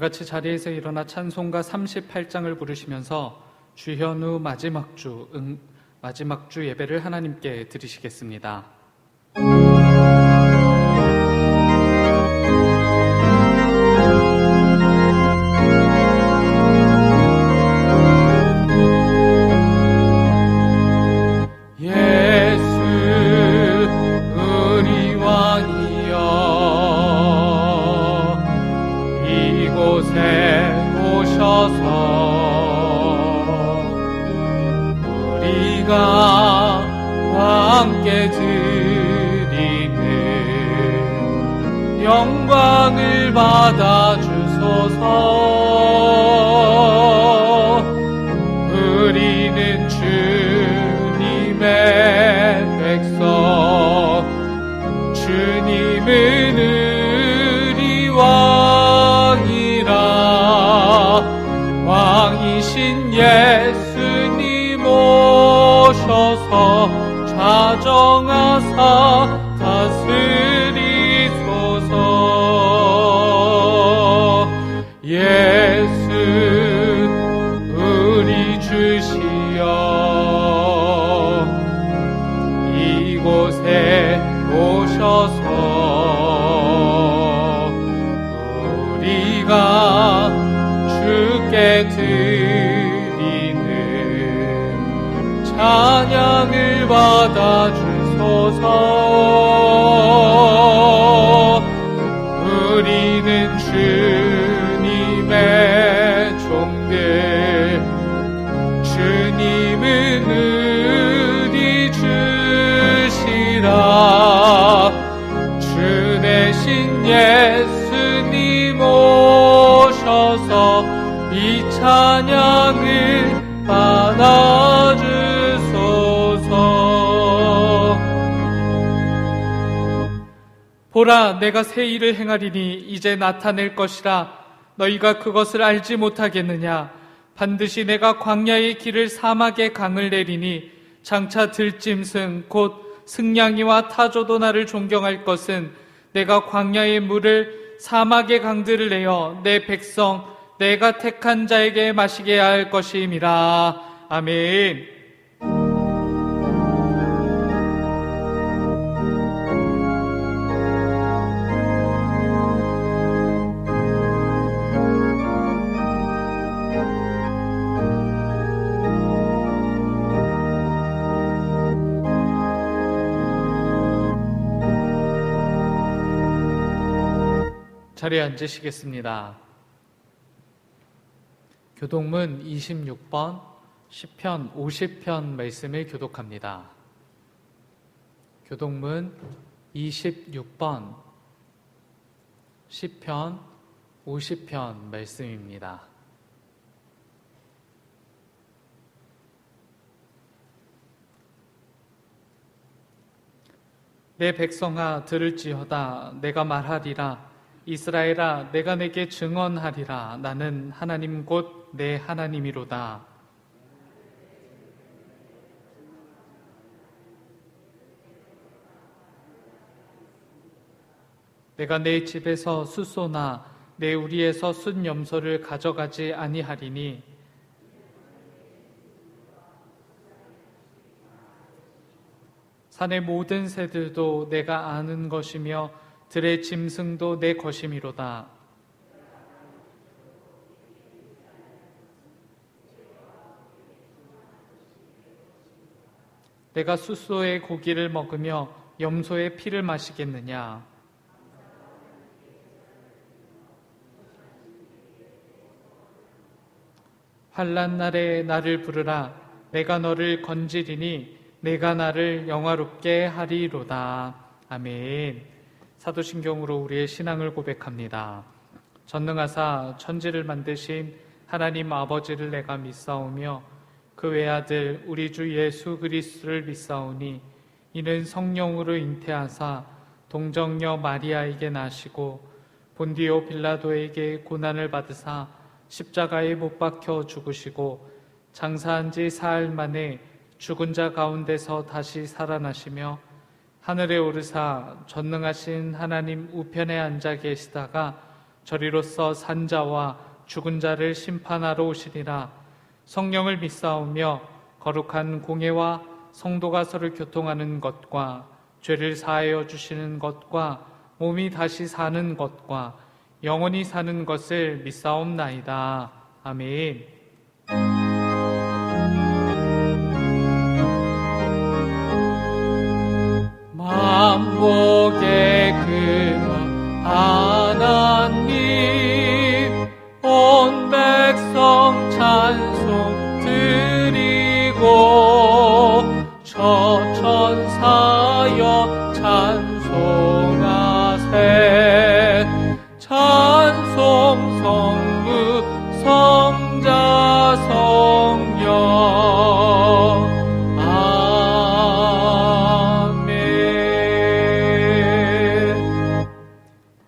같이 자리에서 일어나 찬송가 38장을 부르시면서 주현우 마지막 주 예배를 하나님께 드리시겠습니다. 우리가 함께 드리는 영광을 받아주소서. 우리는 주님의 백성, 주님은 우리 왕이라. 왕이신 예수님 오셔서 좌정하사 다스리소서. 예수 우리 주시여 이곳에 오셔서 우리가 주께 드리는 찬양을 받아주소서. 우리는 주님의 종들, 주님은 우리 주시라. 주 대신 예수님 오셔서 이 찬양을 받아주소서. 보라, 내가 새 일을 행하리니 이제 나타낼 것이라. 너희가 그것을 알지 못하겠느냐? 반드시 내가 광야의 길을 사막의 강을 내리니 장차 들짐승 곧 승냥이와 타조도 나를 존경할 것은 내가 광야의 물을 사막의 강들을 내어 내 백성 내가 택한 자에게 마시게 할 것임이라. 아멘. 자리에 앉으시겠습니다. 교독문 26번, 시편 50편 말씀을 교독합니다. 교독문 26번, 시편 50편 말씀입니다. 내 백성아 들을지어다. 내가 말하리라. 이스라엘아, 내가 내게 증언하리라. 나는 하나님 곧 내 하나님이로다. 내가 내 집에서 숫소나 내 우리에서 숫염소를 가져가지 아니하리니 산의 모든 새들도 내가 아는 것이며 들의 짐승도 내 것이미로다. 내가 숫소의 고기를 먹으며 염소의 피를 마시겠느냐? 환난 날에 나를 부르라. 내가 너를 건지리니 내가 나를 영화롭게 하리로다. 아멘. 사도신경으로 우리의 신앙을 고백합니다. 전능하사 천지를 만드신 하나님 아버지를 내가 믿사오며 그 외아들 우리 주 예수 그리스도를 믿사오니 이는 성령으로 잉태하사 동정녀 마리아에게 나시고 본디오 빌라도에게 고난을 받으사 십자가에 못 박혀 죽으시고 장사한 지 사흘 만에 죽은 자 가운데서 다시 살아나시며 하늘에 오르사 전능하신 하나님 우편에 앉아 계시다가 저리로서 산자와 죽은 자를 심판하러 오시리라. 성령을 믿사오며 거룩한 공예와 성도가 서로 교통하는 것과 죄를 사하여 주시는 것과 몸이 다시 사는 것과 영원히 사는 것을 믿사옵나이다. 아멘. 만복의 근원 하나님, 온 백성 찬송 드리고 천사여 찬송하세. 찬송 성부 성자 성령. 아멘.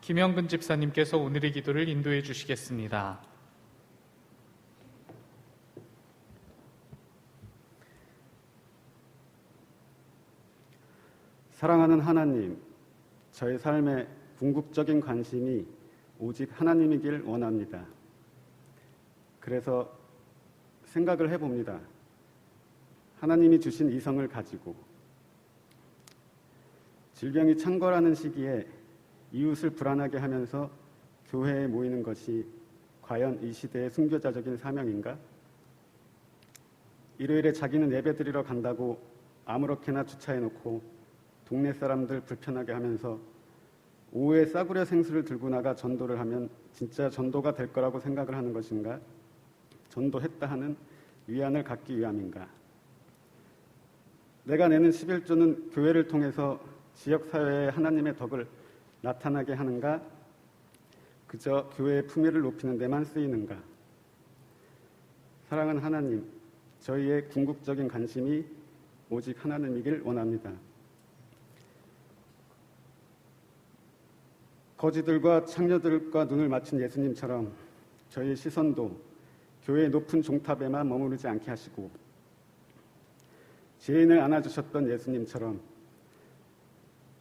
김영근 집사님께서 오늘의 기도를 인도해 주시겠습니다. 사랑하는 하나님, 저의 삶의 궁극적인 관심이 오직 하나님이길 원합니다. 그래서 생각을 해봅니다. 하나님이 주신 이성을 가지고 질병이 창궐하는 시기에 이웃을 불안하게 하면서 교회에 모이는 것이 과연 이 시대의 순교자적인 사명인가? 일요일에 자기는 예배드리러 간다고 아무렇게나 주차해놓고 동네 사람들 불편하게 하면서 오후에 싸구려 생수를 들고 나가 전도를 하면 진짜 전도가 될 거라고 생각을 하는 것인가? 전도했다 하는 위안을 갖기 위함인가? 내가 내는 11조는 교회를 통해서 지역사회에 하나님의 덕을 나타나게 하는가? 그저 교회의 품위를 높이는 데만 쓰이는가? 사랑하는 하나님, 저희의 궁극적인 관심이 오직 하나님이길 원합니다. 거지들과 창녀들과 눈을 맞춘 예수님처럼 저희의 시선도 교회의 높은 종탑에만 머무르지 않게 하시고, 죄인을 안아주셨던 예수님처럼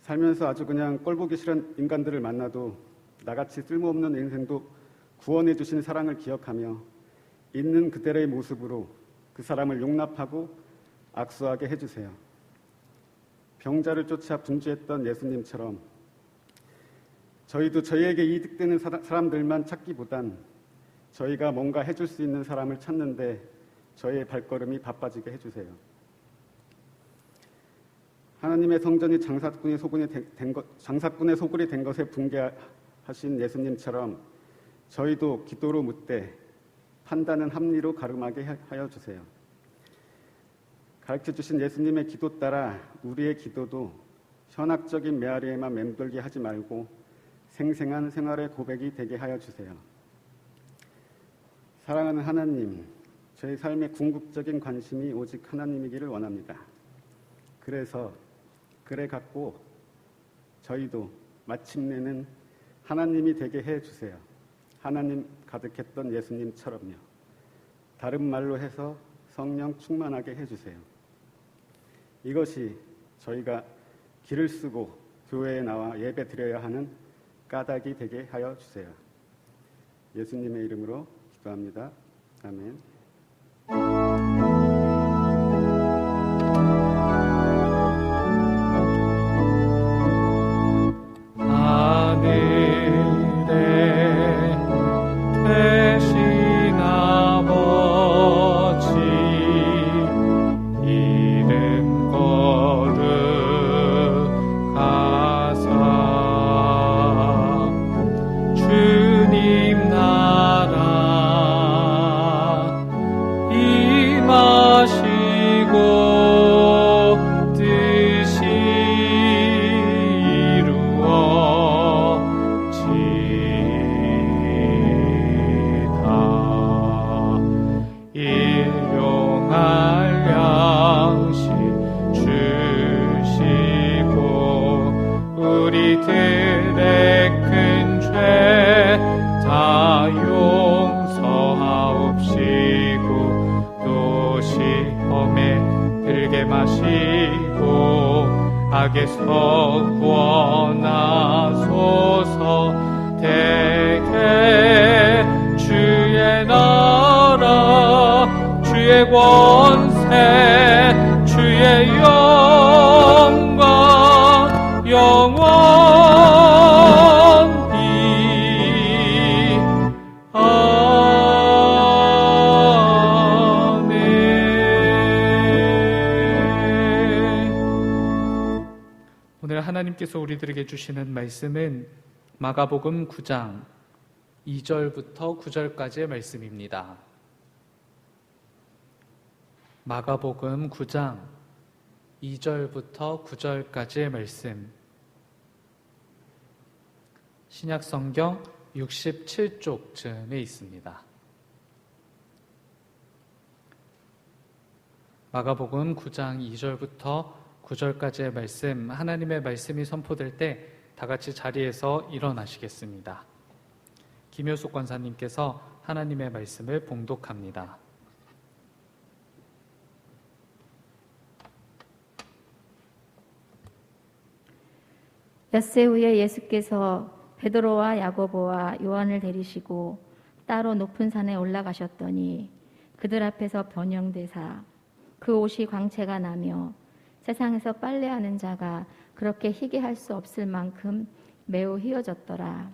살면서 아주 그냥 꼴보기 싫은 인간들을 만나도 나같이 쓸모없는 인생도 구원해 주신 사랑을 기억하며 있는 그대로의 모습으로 그 사람을 용납하고 악수하게 해주세요. 병자를 쫓아 분주했던 예수님처럼 저희도 저희에게 이득되는 사람들만 찾기보단 저희가 뭔가 해줄 수 있는 사람을 찾는데 저희의 발걸음이 바빠지게 해주세요. 하나님의 성전이 장사꾼의 소굴이 된 것에 붕괴하신 예수님처럼 저희도 기도로 묻되 판단은 합리로 가름하게 하여 주세요. 가르쳐주신 예수님의 기도 따라 우리의 기도도 현학적인 메아리에만 맴돌게 하지 말고 생생한 생활의 고백이 되게 하여 주세요. 사랑하는 하나님, 저희 삶의 궁극적인 관심이 오직 하나님이기를 원합니다. 그래 갖고 저희도 마침내는 하나님이 되게 해주세요. 하나님 가득했던 예수님처럼요. 다른 말로 해서 성령 충만하게 해주세요. 이것이 저희가 길을 쓰고 교회에 나와 예배 드려야 하는 까닭이 되게 하여 주세요. 예수님의 이름으로 기도합니다. 아멘. 악에서 구원하소서. 대개 주의 권세 주의 영광 영원히 아멘. 오늘 하나님께서 우리들에게 주시는 말씀은 마가복음 9장 2절부터 9절까지의 말씀입니다. 마가복음 9장 2절부터 9절까지의 말씀, 신약성경 67쪽쯤에 있습니다. 마가복음 9장 2절부터 9절까지의 말씀, 하나님의 말씀이 선포될 때 다 같이 자리에서 일어나시겠습니다. 김효숙 권사님께서 하나님의 말씀을 봉독합니다. 엿새 후에 예수께서 베드로와 야고보와 요한을 데리시고 따로 높은 산에 올라가셨더니 그들 앞에서 번영되사 그 옷이 광채가 나며 세상에서 빨래하는 자가 그렇게 희게 할 수 없을 만큼 매우 희어졌더라.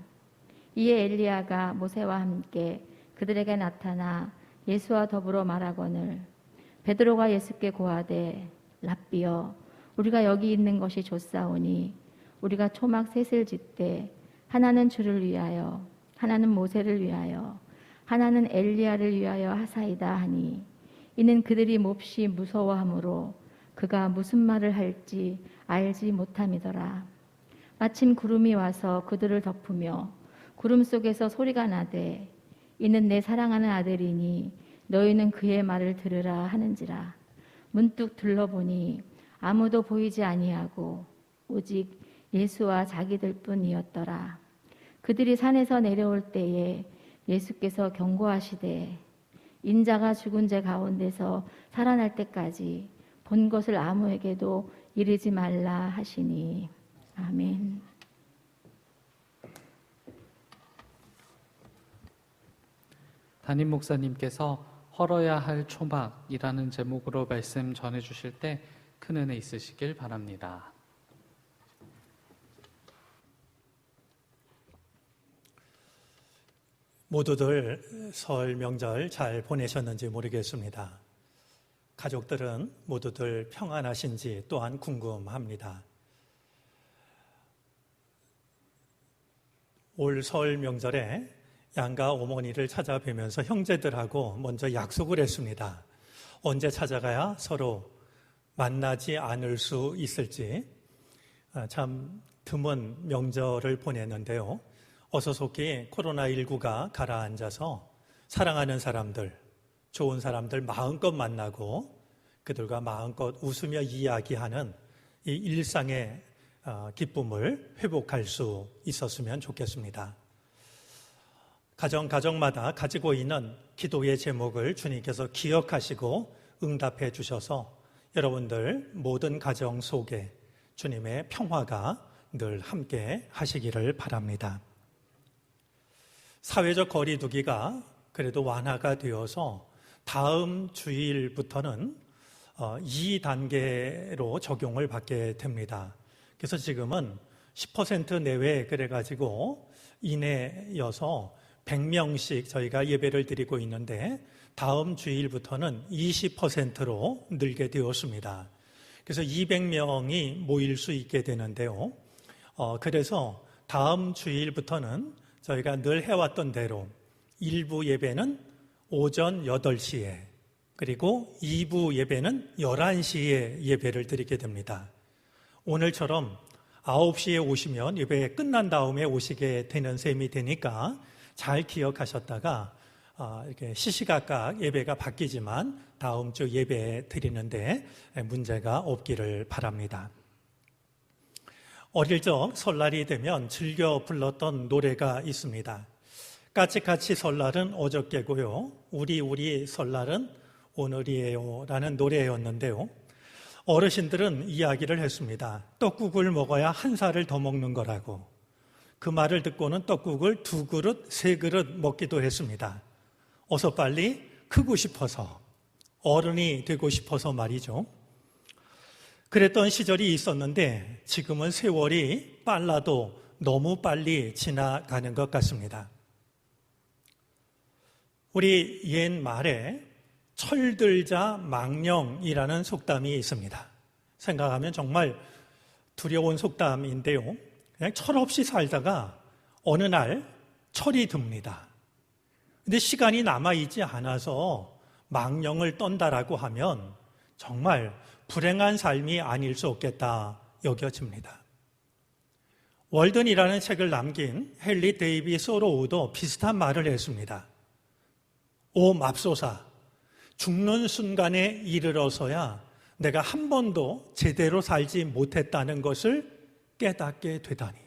이에 엘리야가 모세와 함께 그들에게 나타나 예수와 더불어 말하거늘 베드로가 예수께 고하되 랍비여 우리가 여기 있는 것이 좋사오니 우리가 초막 셋을 짓되 하나는 주를 위하여 하나는 모세를 위하여 하나는 엘리야를 위하여 하사이다 하니 이는 그들이 몹시 무서워하므로 그가 무슨 말을 할지 알지 못함이더라. 마침 구름이 와서 그들을 덮으며 구름 속에서 소리가 나되 이는 내 사랑하는 아들이니 너희는 그의 말을 들으라 하는지라. 문득 둘러보니 아무도 보이지 아니하고 오직 예수와 자기들 뿐이었더라. 그들이 산에서 내려올 때에 예수께서 경고하시되 인자가 죽은 자 가운데서 살아날 때까지 본 것을 아무에게도 이르지 말라 하시니. 아멘. 담임 목사님께서 헐어야 할 초막이라는 제목으로 말씀 전해주실 때 큰 은혜 있으시길 바랍니다. 모두들 설 명절 잘 보내셨는지 모르겠습니다. 가족들은 모두들 평안하신지 또한 궁금합니다. 올 설 명절에 양가 어머니를 찾아뵈면서 형제들하고 먼저 약속을 했습니다. 언제 찾아가야 서로 만나지 않을 수 있을지. 참 드문 명절을 보냈는데요. 어서속히 코로나19가 가라앉아서 사랑하는 사람들, 좋은 사람들 마음껏 만나고 그들과 마음껏 웃으며 이야기하는 이 일상의 기쁨을 회복할 수 있었으면 좋겠습니다. 가정마다 가지고 있는 기도의 제목을 주님께서 기억하시고 응답해 주셔서 여러분들 모든 가정 속에 주님의 평화가 늘 함께 하시기를 바랍니다. 사회적 거리두기가 그래도 완화가 되어서 다음 주일부터는 2단계로 적용을 받게 됩니다. 그래서 지금은 10% 내외 그래가지고 이내여서 100명씩 저희가 예배를 드리고 있는데 다음 주일부터는 20%로 늘게 되었습니다. 그래서 200명이 모일 수 있게 되는데요. 그래서 다음 주일부터는 저희가 늘 해왔던 대로 1부 예배는 오전 8시에 그리고 2부 예배는 11시에 예배를 드리게 됩니다. 오늘처럼 9시에 오시면 예배 끝난 다음에 오시게 되는 셈이 되니까 잘 기억하셨다가 이렇게 시시각각 예배가 바뀌지만 다음 주 예배 드리는데 문제가 없기를 바랍니다. 어릴 적 설날이 되면 즐겨 불렀던 노래가 있습니다. 까치까치 설날은 어저께고요. 우리 설날은 오늘이에요 라는 노래였는데요. 어르신들은 이야기를 했습니다. 떡국을 먹어야 한 살을 더 먹는 거라고. 그 말을 듣고는 떡국을 2그릇, 3그릇 먹기도 했습니다. 어서 빨리 크고 싶어서 어른이 되고 싶어서 말이죠. 그랬던 시절이 있었는데 지금은 세월이 빨라도 너무 빨리 지나가는 것 같습니다. 우리 옛말에 철들자 망령이라는 속담이 있습니다. 생각하면 정말 두려운 속담인데요. 그냥 철없이 살다가 어느 날 철이 듭니다. 근데 시간이 남아있지 않아서 망령을 떤다라고 하면 정말 불행한 삶이 아닐 수 없겠다 여겨집니다. 월든이라는 책을 남긴 헨리 데이비 소로우도 비슷한 말을 했습니다. 오 맙소사, 죽는 순간에 이르러서야 내가 한 번도 제대로 살지 못했다는 것을 깨닫게 되다니.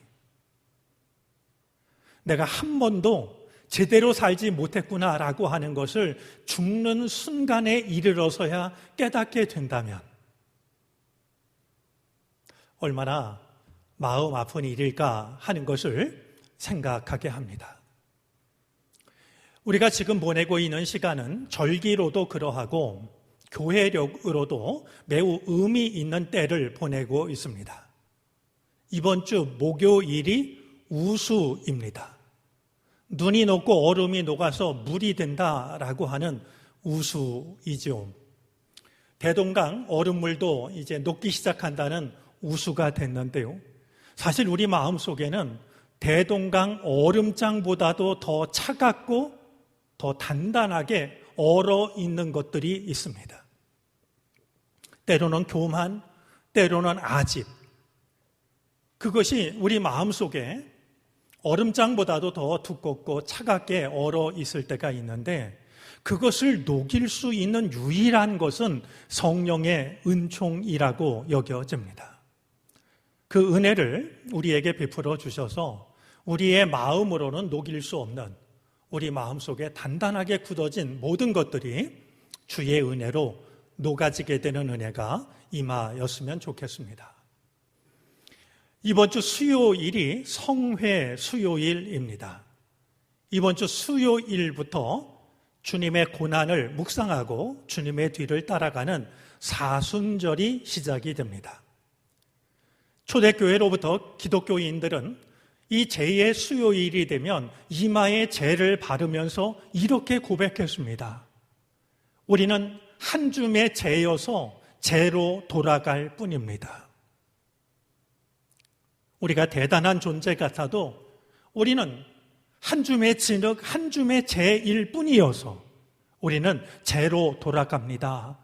내가 한 번도 제대로 살지 못했구나라고 하는 것을 죽는 순간에 이르러서야 깨닫게 된다면 얼마나 마음 아픈 일일까 하는 것을 생각하게 합니다. 우리가 지금 보내고 있는 시간은 절기로도 그러하고 교회력으로도 매우 의미 있는 때를 보내고 있습니다. 이번 주 목요일이 우수입니다. 눈이 녹고 얼음이 녹아서 물이 된다라고 하는 우수이죠. 대동강 얼음물도 이제 녹기 시작한다는 우수가 됐는데요. 사실 우리 마음속에는 대동강 얼음장보다도 더 차갑고 더 단단하게 얼어 있는 것들이 있습니다. 때로는 교만, 때로는 아집. 그것이 우리 마음속에 얼음장보다도 더 두껍고 차갑게 얼어 있을 때가 있는데 그것을 녹일 수 있는 유일한 것은 성령의 은총이라고 여겨집니다. 그 은혜를 우리에게 베풀어 주셔서 우리의 마음으로는 녹일 수 없는 우리 마음속에 단단하게 굳어진 모든 것들이 주의 은혜로 녹아지게 되는 은혜가 임하였으면 좋겠습니다. 이번 주 수요일이 성회 수요일입니다. 이번 주 수요일부터 주님의 고난을 묵상하고 주님의 뒤를 따라가는 사순절이 시작이 됩니다. 초대교회로부터 기독교인들은 이 제의 수요일이 되면 이마에 제를 바르면서 이렇게 고백했습니다. 우리는 한 줌의 제여서 제로 돌아갈 뿐입니다. 우리가 대단한 존재 같아도 우리는 한 줌의 진흙, 한 줌의 제일 뿐이어서 우리는 제로 돌아갑니다.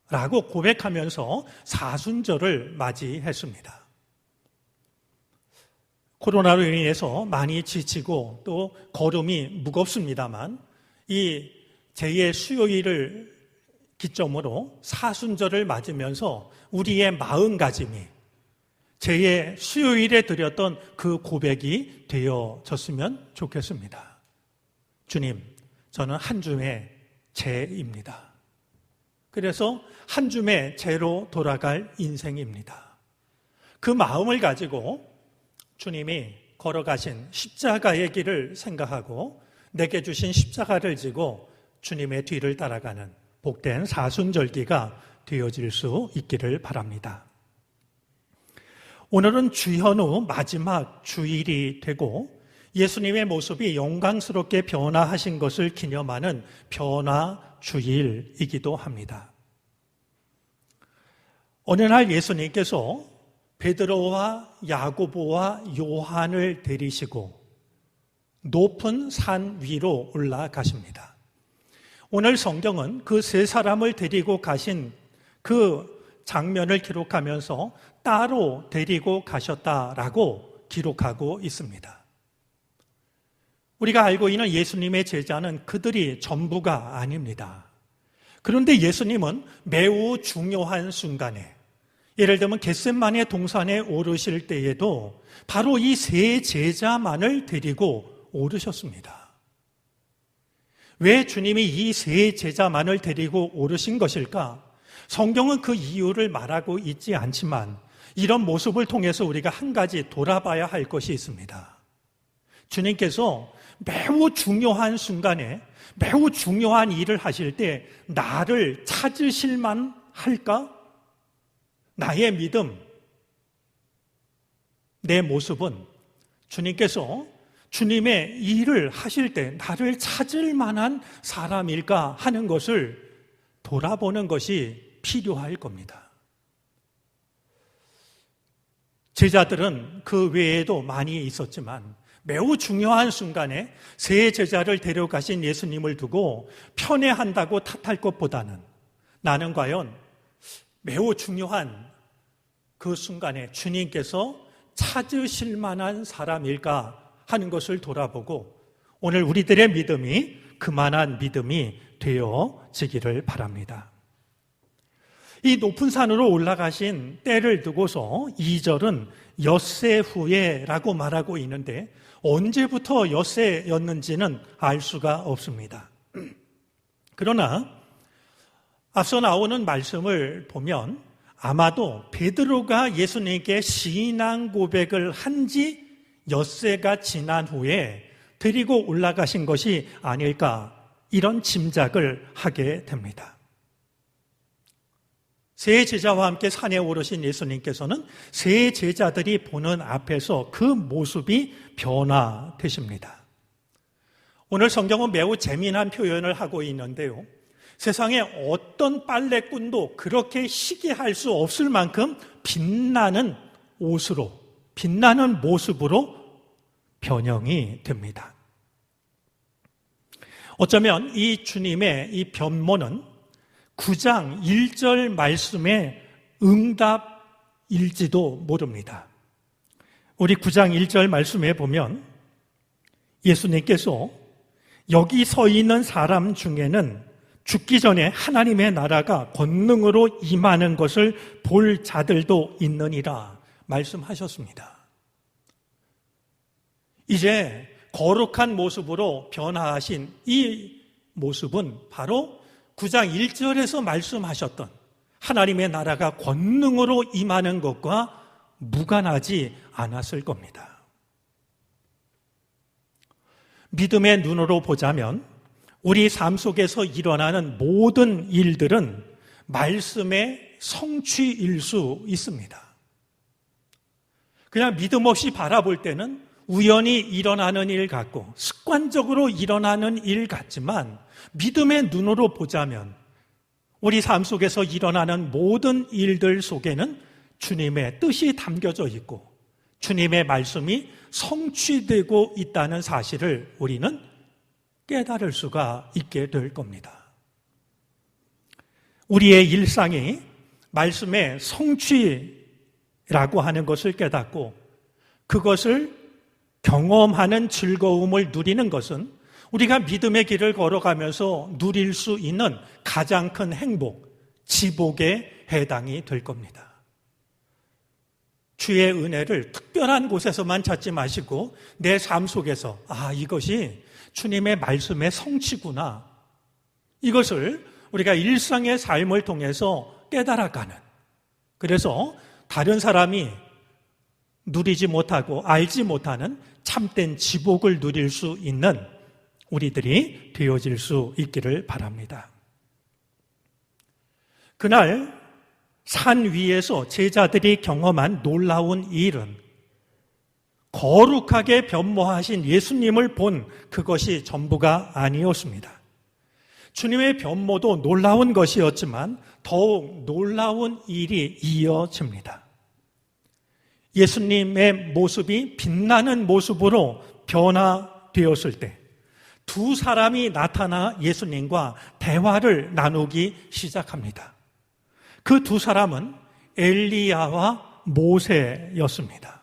라고 고백하면서 사순절을 맞이했습니다. 코로나로 인해서 많이 지치고 또 걸음이 무겁습니다만 이 제2의 수요일을 기점으로 사순절을 맞으면서 우리의 마음가짐이 제2의 수요일에 드렸던 그 고백이 되어졌으면 좋겠습니다. 주님, 저는 한 줌의 죄입니다. 그래서 한 줌의 죄로 돌아갈 인생입니다. 그 마음을 가지고 주님이 걸어가신 십자가의 길을 생각하고 내게 주신 십자가를 지고 주님의 뒤를 따라가는 복된 사순절기가 되어질 수 있기를 바랍니다. 오늘은 주현후 마지막 주일이 되고 예수님의 모습이 영광스럽게 변화하신 것을 기념하는 변화주일이기도 합니다. 어느 날 예수님께서 베드로와 야고보와 요한을 데리시고 높은 산 위로 올라가십니다. 오늘 성경은 그 세 사람을 데리고 가신 그 장면을 기록하면서 따로 데리고 가셨다라고 기록하고 있습니다. 우리가 알고 있는 예수님의 제자는 그들이 전부가 아닙니다. 그런데 예수님은 매우 중요한 순간에 예를 들면 겟세마네 동산에 오르실 때에도 바로 이 세 제자만을 데리고 오르셨습니다. 왜 주님이 이 세 제자만을 데리고 오르신 것일까? 성경은 그 이유를 말하고 있지 않지만 이런 모습을 통해서 우리가 한 가지 돌아봐야 할 것이 있습니다. 주님께서 매우 중요한 순간에 매우 중요한 일을 하실 때 나를 찾으실만 할까? 나의 믿음, 내 모습은 주님께서 주님의 일을 하실 때 나를 찾을 만한 사람일까 하는 것을 돌아보는 것이 필요할 겁니다. 제자들은 그 외에도 많이 있었지만 매우 중요한 순간에 세 제자를 데려가신 예수님을 두고 편애한다고 탓할 것보다는 나는 과연 매우 중요한 그 순간에 주님께서 찾으실 만한 사람일까 하는 것을 돌아보고 오늘 우리들의 믿음이 그만한 믿음이 되어지기를 바랍니다. 이 높은 산으로 올라가신 때를 두고서 2절은 엿새 후에라고 말하고 있는데 언제부터 엿새였는지는 알 수가 없습니다. 그러나 앞서 나오는 말씀을 보면 아마도 베드로가 예수님께 신앙 고백을 한 지 엿새가 지난 후에 데리고 올라가신 것이 아닐까 이런 짐작을 하게 됩니다. 세 제자와 함께 산에 오르신 예수님께서는 세 제자들이 보는 앞에서 그 모습이 변화되십니다. 오늘 성경은 매우 재미난 표현을 하고 있는데요. 세상에 어떤 빨래꾼도 그렇게 희귀할 수 없을 만큼 빛나는 옷으로, 빛나는 모습으로 변형이 됩니다. 어쩌면 이 주님의 이 변모는 9장 1절 말씀의 응답일지도 모릅니다. 우리 9장 1절 말씀에 보면 예수님께서 여기 서 있는 사람 중에는 죽기 전에 하나님의 나라가 권능으로 임하는 것을 볼 자들도 있느니라 말씀하셨습니다. 이제 거룩한 모습으로 변화하신 이 모습은 바로 9장 1절에서 말씀하셨던 하나님의 나라가 권능으로 임하는 것과 무관하지 않았을 겁니다. 믿음의 눈으로 보자면 우리 삶 속에서 일어나는 모든 일들은 말씀의 성취일 수 있습니다. 그냥 믿음 없이 바라볼 때는 우연히 일어나는 일 같고 습관적으로 일어나는 일 같지만 믿음의 눈으로 보자면 우리 삶 속에서 일어나는 모든 일들 속에는 주님의 뜻이 담겨져 있고 주님의 말씀이 성취되고 있다는 사실을 우리는 깨달을 수가 있게 될 겁니다. 우리의 일상이 말씀의 성취라고 하는 것을 깨닫고 그것을 경험하는 즐거움을 누리는 것은 우리가 믿음의 길을 걸어가면서 누릴 수 있는 가장 큰 행복, 지복에 해당이 될 겁니다. 주의 은혜를 특별한 곳에서만 찾지 마시고 내 삶 속에서 이것이 주님의 말씀의 성취구나. 이것을 우리가 일상의 삶을 통해서 깨달아가는, 그래서 다른 사람이 누리지 못하고 알지 못하는 참된 지복을 누릴 수 있는 우리들이 되어질 수 있기를 바랍니다. 그날 산 위에서 제자들이 경험한 놀라운 일은 거룩하게 변모하신 예수님을 본 그것이 전부가 아니었습니다. 주님의 변모도 놀라운 것이었지만 더욱 놀라운 일이 이어집니다. 예수님의 모습이 빛나는 모습으로 변화되었을 때 두 사람이 나타나 예수님과 대화를 나누기 시작합니다. 그 두 사람은 엘리야와 모세였습니다.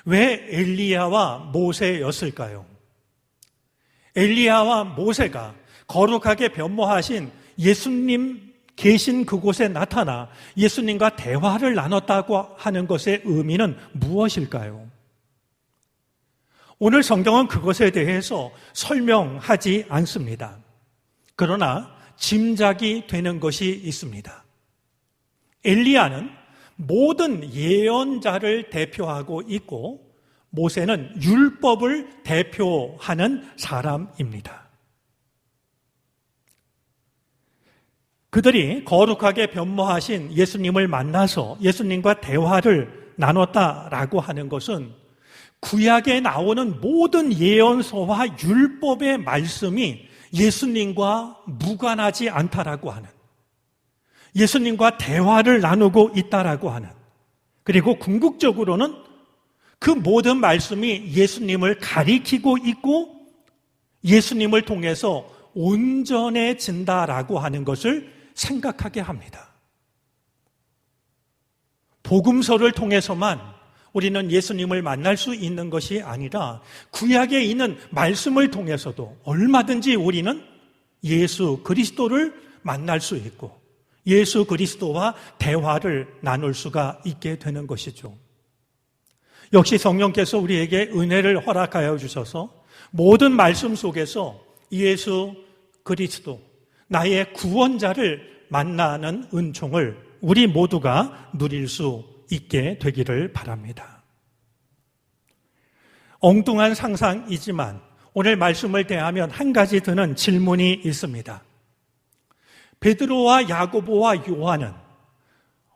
왜 엘리야와 모세였을까요? 엘리야와 모세가 거룩하게 변모하신 예수님 계신 그곳에 나타나 예수님과 대화를 나눴다고 하는 것의 의미는 무엇일까요? 오늘 성경은 그것에 대해서 설명하지 않습니다. 그러나 짐작이 되는 것이 있습니다. 엘리야는 모든 예언자를 대표하고 있고 모세는 율법을 대표하는 사람입니다. 그들이 거룩하게 변모하신 예수님을 만나서 예수님과 대화를 나눴다라고 하는 것은 구약에 나오는 모든 예언서와 율법의 말씀이 예수님과 무관하지 않다라고 하는, 예수님과 대화를 나누고 있다라고 하는, 그리고 궁극적으로는 그 모든 말씀이 예수님을 가리키고 있고 예수님을 통해서 온전해진다라고 하는 것을 생각하게 합니다. 복음서를 통해서만 우리는 예수님을 만날 수 있는 것이 아니라 구약에 있는 말씀을 통해서도 얼마든지 우리는 예수 그리스도를 만날 수 있고 예수 그리스도와 대화를 나눌 수가 있게 되는 것이죠. 역시 성령께서 우리에게 은혜를 허락하여 주셔서 모든 말씀 속에서 예수 그리스도, 나의 구원자를 만나는 은총을 우리 모두가 누릴 수 있게 되기를 바랍니다. 엉뚱한 상상이지만 오늘 말씀을 대하면 한 가지 드는 질문이 있습니다. 베드로와 야고보와 요한은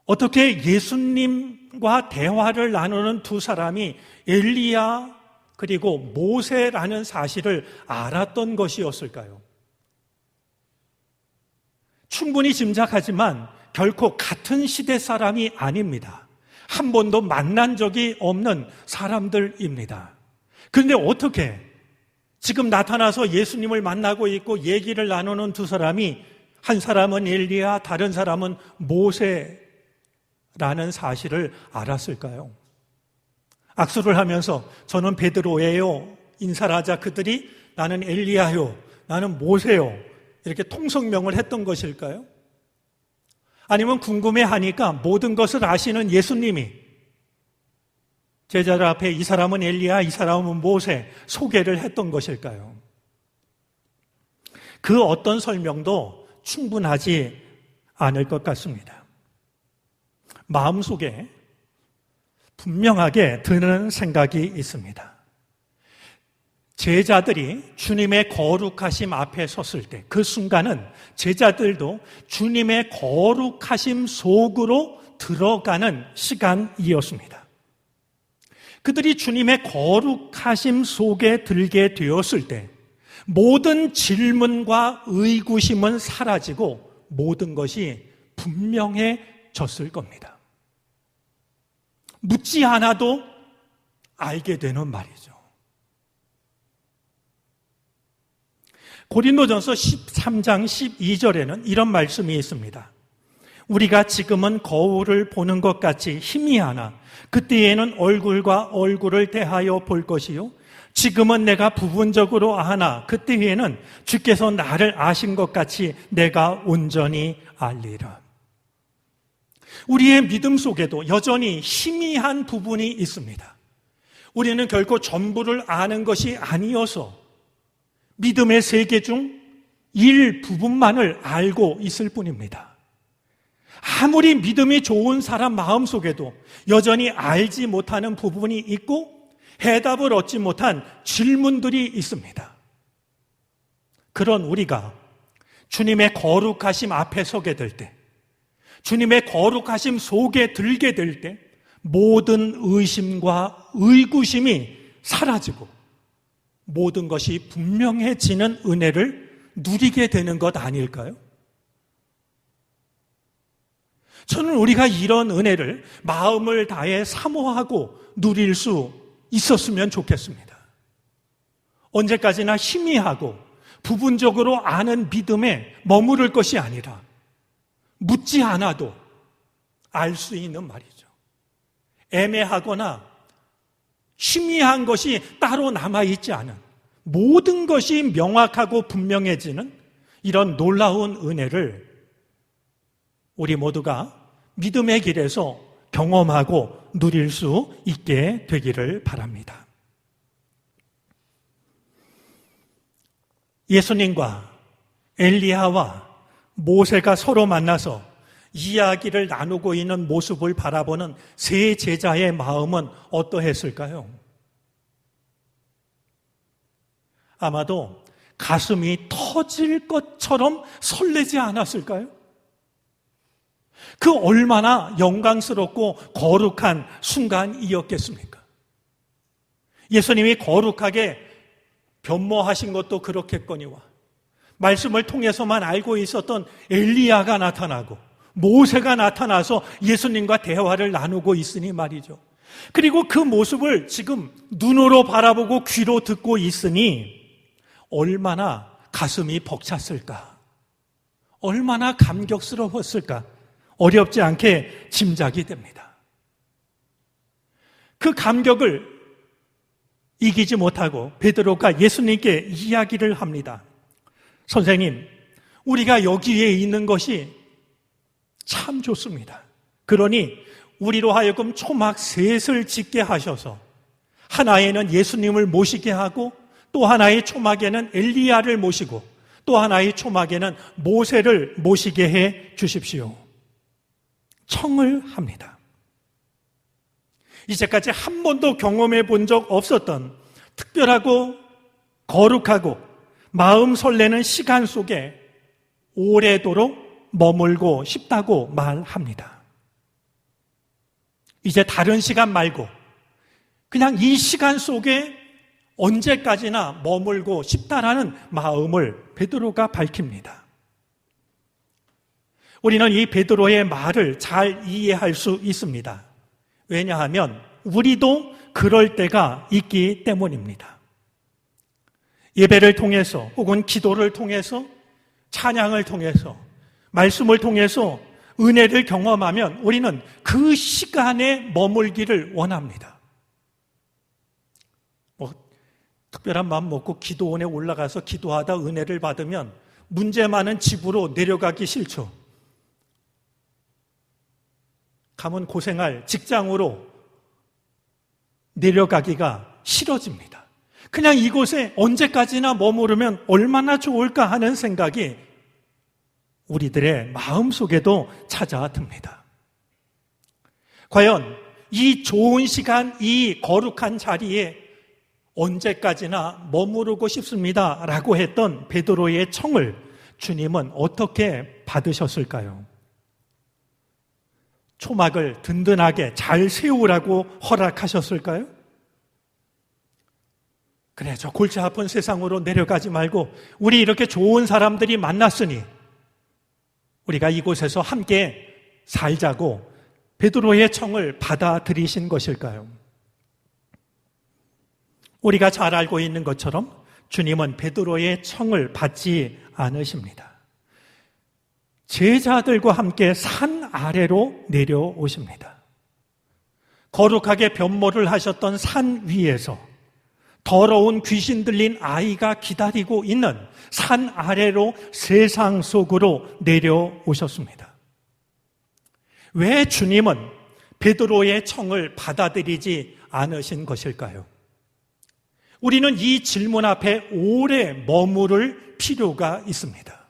어떻게 예수님과 대화를 나누는 두 사람이 엘리야 그리고 모세라는 사실을 알았던 것이었을까요? 충분히 짐작하지만 결코 같은 시대 사람이 아닙니다. 한 번도 만난 적이 없는 사람들입니다. 그런데 어떻게 지금 나타나서 예수님을 만나고 있고 얘기를 나누는 두 사람이 한 사람은 엘리야, 다른 사람은 모세라는 사실을 알았을까요? 악수를 하면서 저는 베드로예요 인사를 하자 그들이 나는 엘리야요, 나는 모세요 이렇게 통성명을 했던 것일까요? 아니면 궁금해하니까 모든 것을 아시는 예수님이 제자들 앞에 이 사람은 엘리야, 이 사람은 모세 소개를 했던 것일까요? 그 어떤 설명도 충분하지 않을 것 같습니다. 마음속에 분명하게 드는 생각이 있습니다. 제자들이 주님의 거룩하심 앞에 섰을 때 그 순간은 제자들도 주님의 거룩하심 속으로 들어가는 시간이었습니다. 그들이 주님의 거룩하심 속에 들게 되었을 때 모든 질문과 의구심은 사라지고 모든 것이 분명해졌을 겁니다. 묻지 않아도 알게 되는 말이죠. 고린도전서 13장 12절에는 이런 말씀이 있습니다. 우리가 지금은 거울을 보는 것 같이 희미하나 그때에는 얼굴과 얼굴을 대하여 볼 것이요 지금은 내가 부분적으로 아나 그때에는 주께서 나를 아신 것 같이 내가 온전히 알리라. 우리의 믿음 속에도 여전히 희미한 부분이 있습니다. 우리는 결코 전부를 아는 것이 아니어서 믿음의 세계 중 일부분만을 알고 있을 뿐입니다. 아무리 믿음이 좋은 사람 마음속에도 여전히 알지 못하는 부분이 있고 해답을 얻지 못한 질문들이 있습니다. 그런 우리가 주님의 거룩하심 앞에 서게 될 때, 주님의 거룩하심 속에 들게 될 때 모든 의심과 의구심이 사라지고 모든 것이 분명해지는 은혜를 누리게 되는 것 아닐까요? 저는 우리가 이런 은혜를 마음을 다해 사모하고 누릴 수 있었으면 좋겠습니다. 언제까지나 희미하고 부분적으로 아는 믿음에 머무를 것이 아니라 묻지 않아도 알 수 있는 말이죠. 애매하거나 희미한 것이 따로 남아있지 않은 모든 것이 명확하고 분명해지는 이런 놀라운 은혜를 우리 모두가 믿음의 길에서 경험하고 누릴 수 있게 되기를 바랍니다. 예수님과 엘리야와 모세가 서로 만나서 이야기를 나누고 있는 모습을 바라보는 세 제자의 마음은 어떠했을까요? 아마도 가슴이 터질 것처럼 설레지 않았을까요? 그 얼마나 영광스럽고 거룩한 순간이었겠습니까? 예수님이 거룩하게 변모하신 것도 그렇겠거니와 말씀을 통해서만 알고 있었던 엘리야가 나타나고 모세가 나타나서 예수님과 대화를 나누고 있으니 말이죠. 그리고 그 모습을 지금 눈으로 바라보고 귀로 듣고 있으니 얼마나 가슴이 벅찼을까? 얼마나 감격스러웠을까? 어렵지 않게 짐작이 됩니다. 그 감격을 이기지 못하고 베드로가 예수님께 이야기를 합니다. 선생님, 우리가 여기에 있는 것이 참 좋습니다. 그러니 우리로 하여금 초막 셋을 짓게 하셔서 하나에는 예수님을 모시게 하고 또 하나의 초막에는 엘리야를 모시고 또 하나의 초막에는 모세를 모시게 해 주십시오. 청을 합니다. 이제까지 한 번도 경험해 본 적 없었던 특별하고 거룩하고 마음 설레는 시간 속에 오래도록 머물고 싶다고 말합니다. 이제 다른 시간 말고 그냥 이 시간 속에 언제까지나 머물고 싶다라는 마음을 베드로가 밝힙니다. 우리는 이 베드로의 말을 잘 이해할 수 있습니다. 왜냐하면 우리도 그럴 때가 있기 때문입니다. 예배를 통해서 혹은 기도를 통해서 찬양을 통해서 말씀을 통해서 은혜를 경험하면 우리는 그 시간에 머물기를 원합니다. 특별한 마음 먹고 기도원에 올라가서 기도하다 은혜를 받으면 문제 많은 집으로 내려가기 싫죠. 가면 고생할 직장으로 내려가기가 싫어집니다. 그냥 이곳에 언제까지나 머무르면 얼마나 좋을까 하는 생각이 우리들의 마음속에도 찾아듭니다. 과연 이 좋은 시간, 이 거룩한 자리에 언제까지나 머무르고 싶습니다 라고 했던 베드로의 청을 주님은 어떻게 받으셨을까요? 초막을 든든하게 잘 세우라고 허락하셨을까요? 그래, 저 골치 아픈 세상으로 내려가지 말고 우리 이렇게 좋은 사람들이 만났으니 우리가 이곳에서 함께 살자고 베드로의 청을 받아들이신 것일까요? 우리가 잘 알고 있는 것처럼 주님은 베드로의 청을 받지 않으십니다. 제자들과 함께 산 아래로 내려오십니다. 거룩하게 변모를 하셨던 산 위에서 더러운 귀신 들린 아이가 기다리고 있는 산 아래로 세상 속으로 내려오셨습니다. 왜 주님은 베드로의 청을 받아들이지 않으신 것일까요? 우리는 이 질문 앞에 오래 머무를 필요가 있습니다.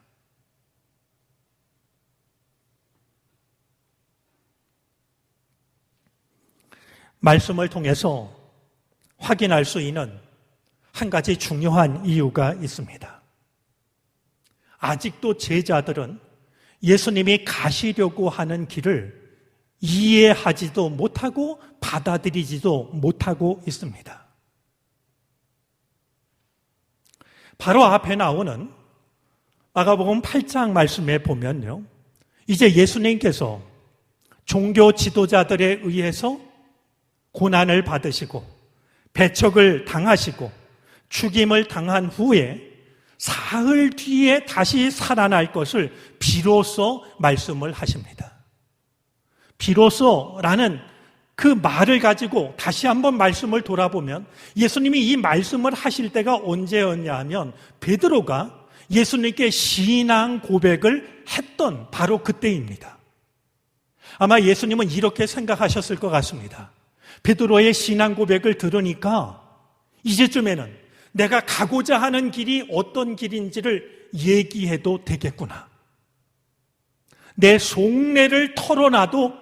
말씀을 통해서 확인할 수 있는 한 가지 중요한 이유가 있습니다. 아직도 제자들은 예수님이 가시려고 하는 길을 이해하지도 못하고 받아들이지도 못하고 있습니다. 바로 앞에 나오는 마가복음 8장 말씀에 보면요, 이제 예수님께서 종교 지도자들에 의해서 고난을 받으시고 배척을 당하시고 죽임을 당한 후에 사흘 뒤에 다시 살아날 것을 비로소 말씀을 하십니다. 비로소라는 그 말을 가지고 다시 한번 말씀을 돌아보면 예수님이 이 말씀을 하실 때가 언제였냐 하면 베드로가 예수님께 신앙 고백을 했던 바로 그때입니다. 아마 예수님은 이렇게 생각하셨을 것 같습니다. 베드로의 신앙 고백을 들으니까 이제쯤에는 내가 가고자 하는 길이 어떤 길인지를 얘기해도 되겠구나. 내 속내를 털어놔도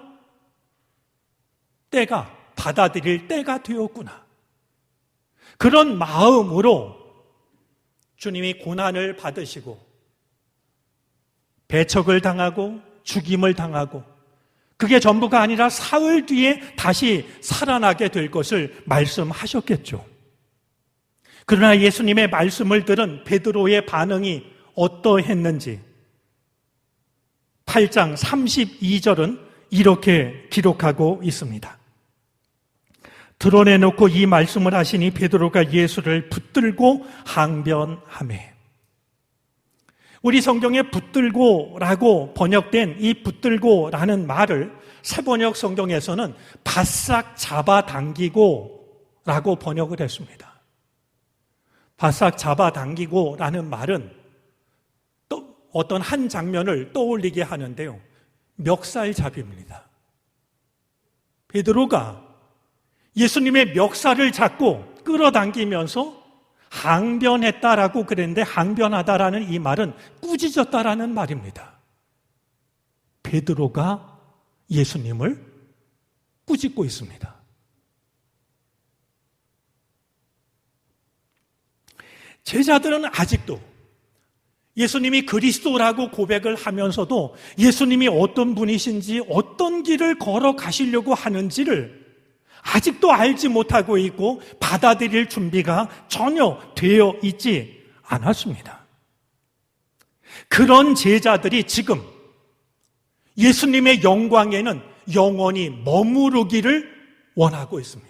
때가, 받아들일 때가 되었구나. 그런 마음으로 주님이 고난을 받으시고 배척을 당하고 죽임을 당하고 그게 전부가 아니라 사흘 뒤에 다시 살아나게 될 것을 말씀하셨겠죠. 그러나 예수님의 말씀을 들은 베드로의 반응이 어떠했는지 8장 32절은 이렇게 기록하고 있습니다. 드러내놓고 이 말씀을 하시니 베드로가 예수를 붙들고 항변하매. 우리 성경에 붙들고라고 번역된 이 붙들고라는 말을 새번역 성경에서는 바싹 잡아당기고라고 번역을 했습니다. 바싹 잡아당기고라는 말은 또 어떤 한 장면을 떠올리게 하는데요. 멱살잡이입니다. 베드로가 예수님의 멱살을 잡고 끌어당기면서 항변했다라고 그랬는데 항변하다라는 이 말은 꾸짖었다라는 말입니다. 베드로가 예수님을 꾸짖고 있습니다. 제자들은 아직도 예수님이 그리스도라고 고백을 하면서도 예수님이 어떤 분이신지 어떤 길을 걸어가시려고 하는지를 아직도 알지 못하고 있고 받아들일 준비가 전혀 되어 있지 않았습니다. 그런 제자들이 지금 예수님의 영광에는 영원히 머무르기를 원하고 있습니다.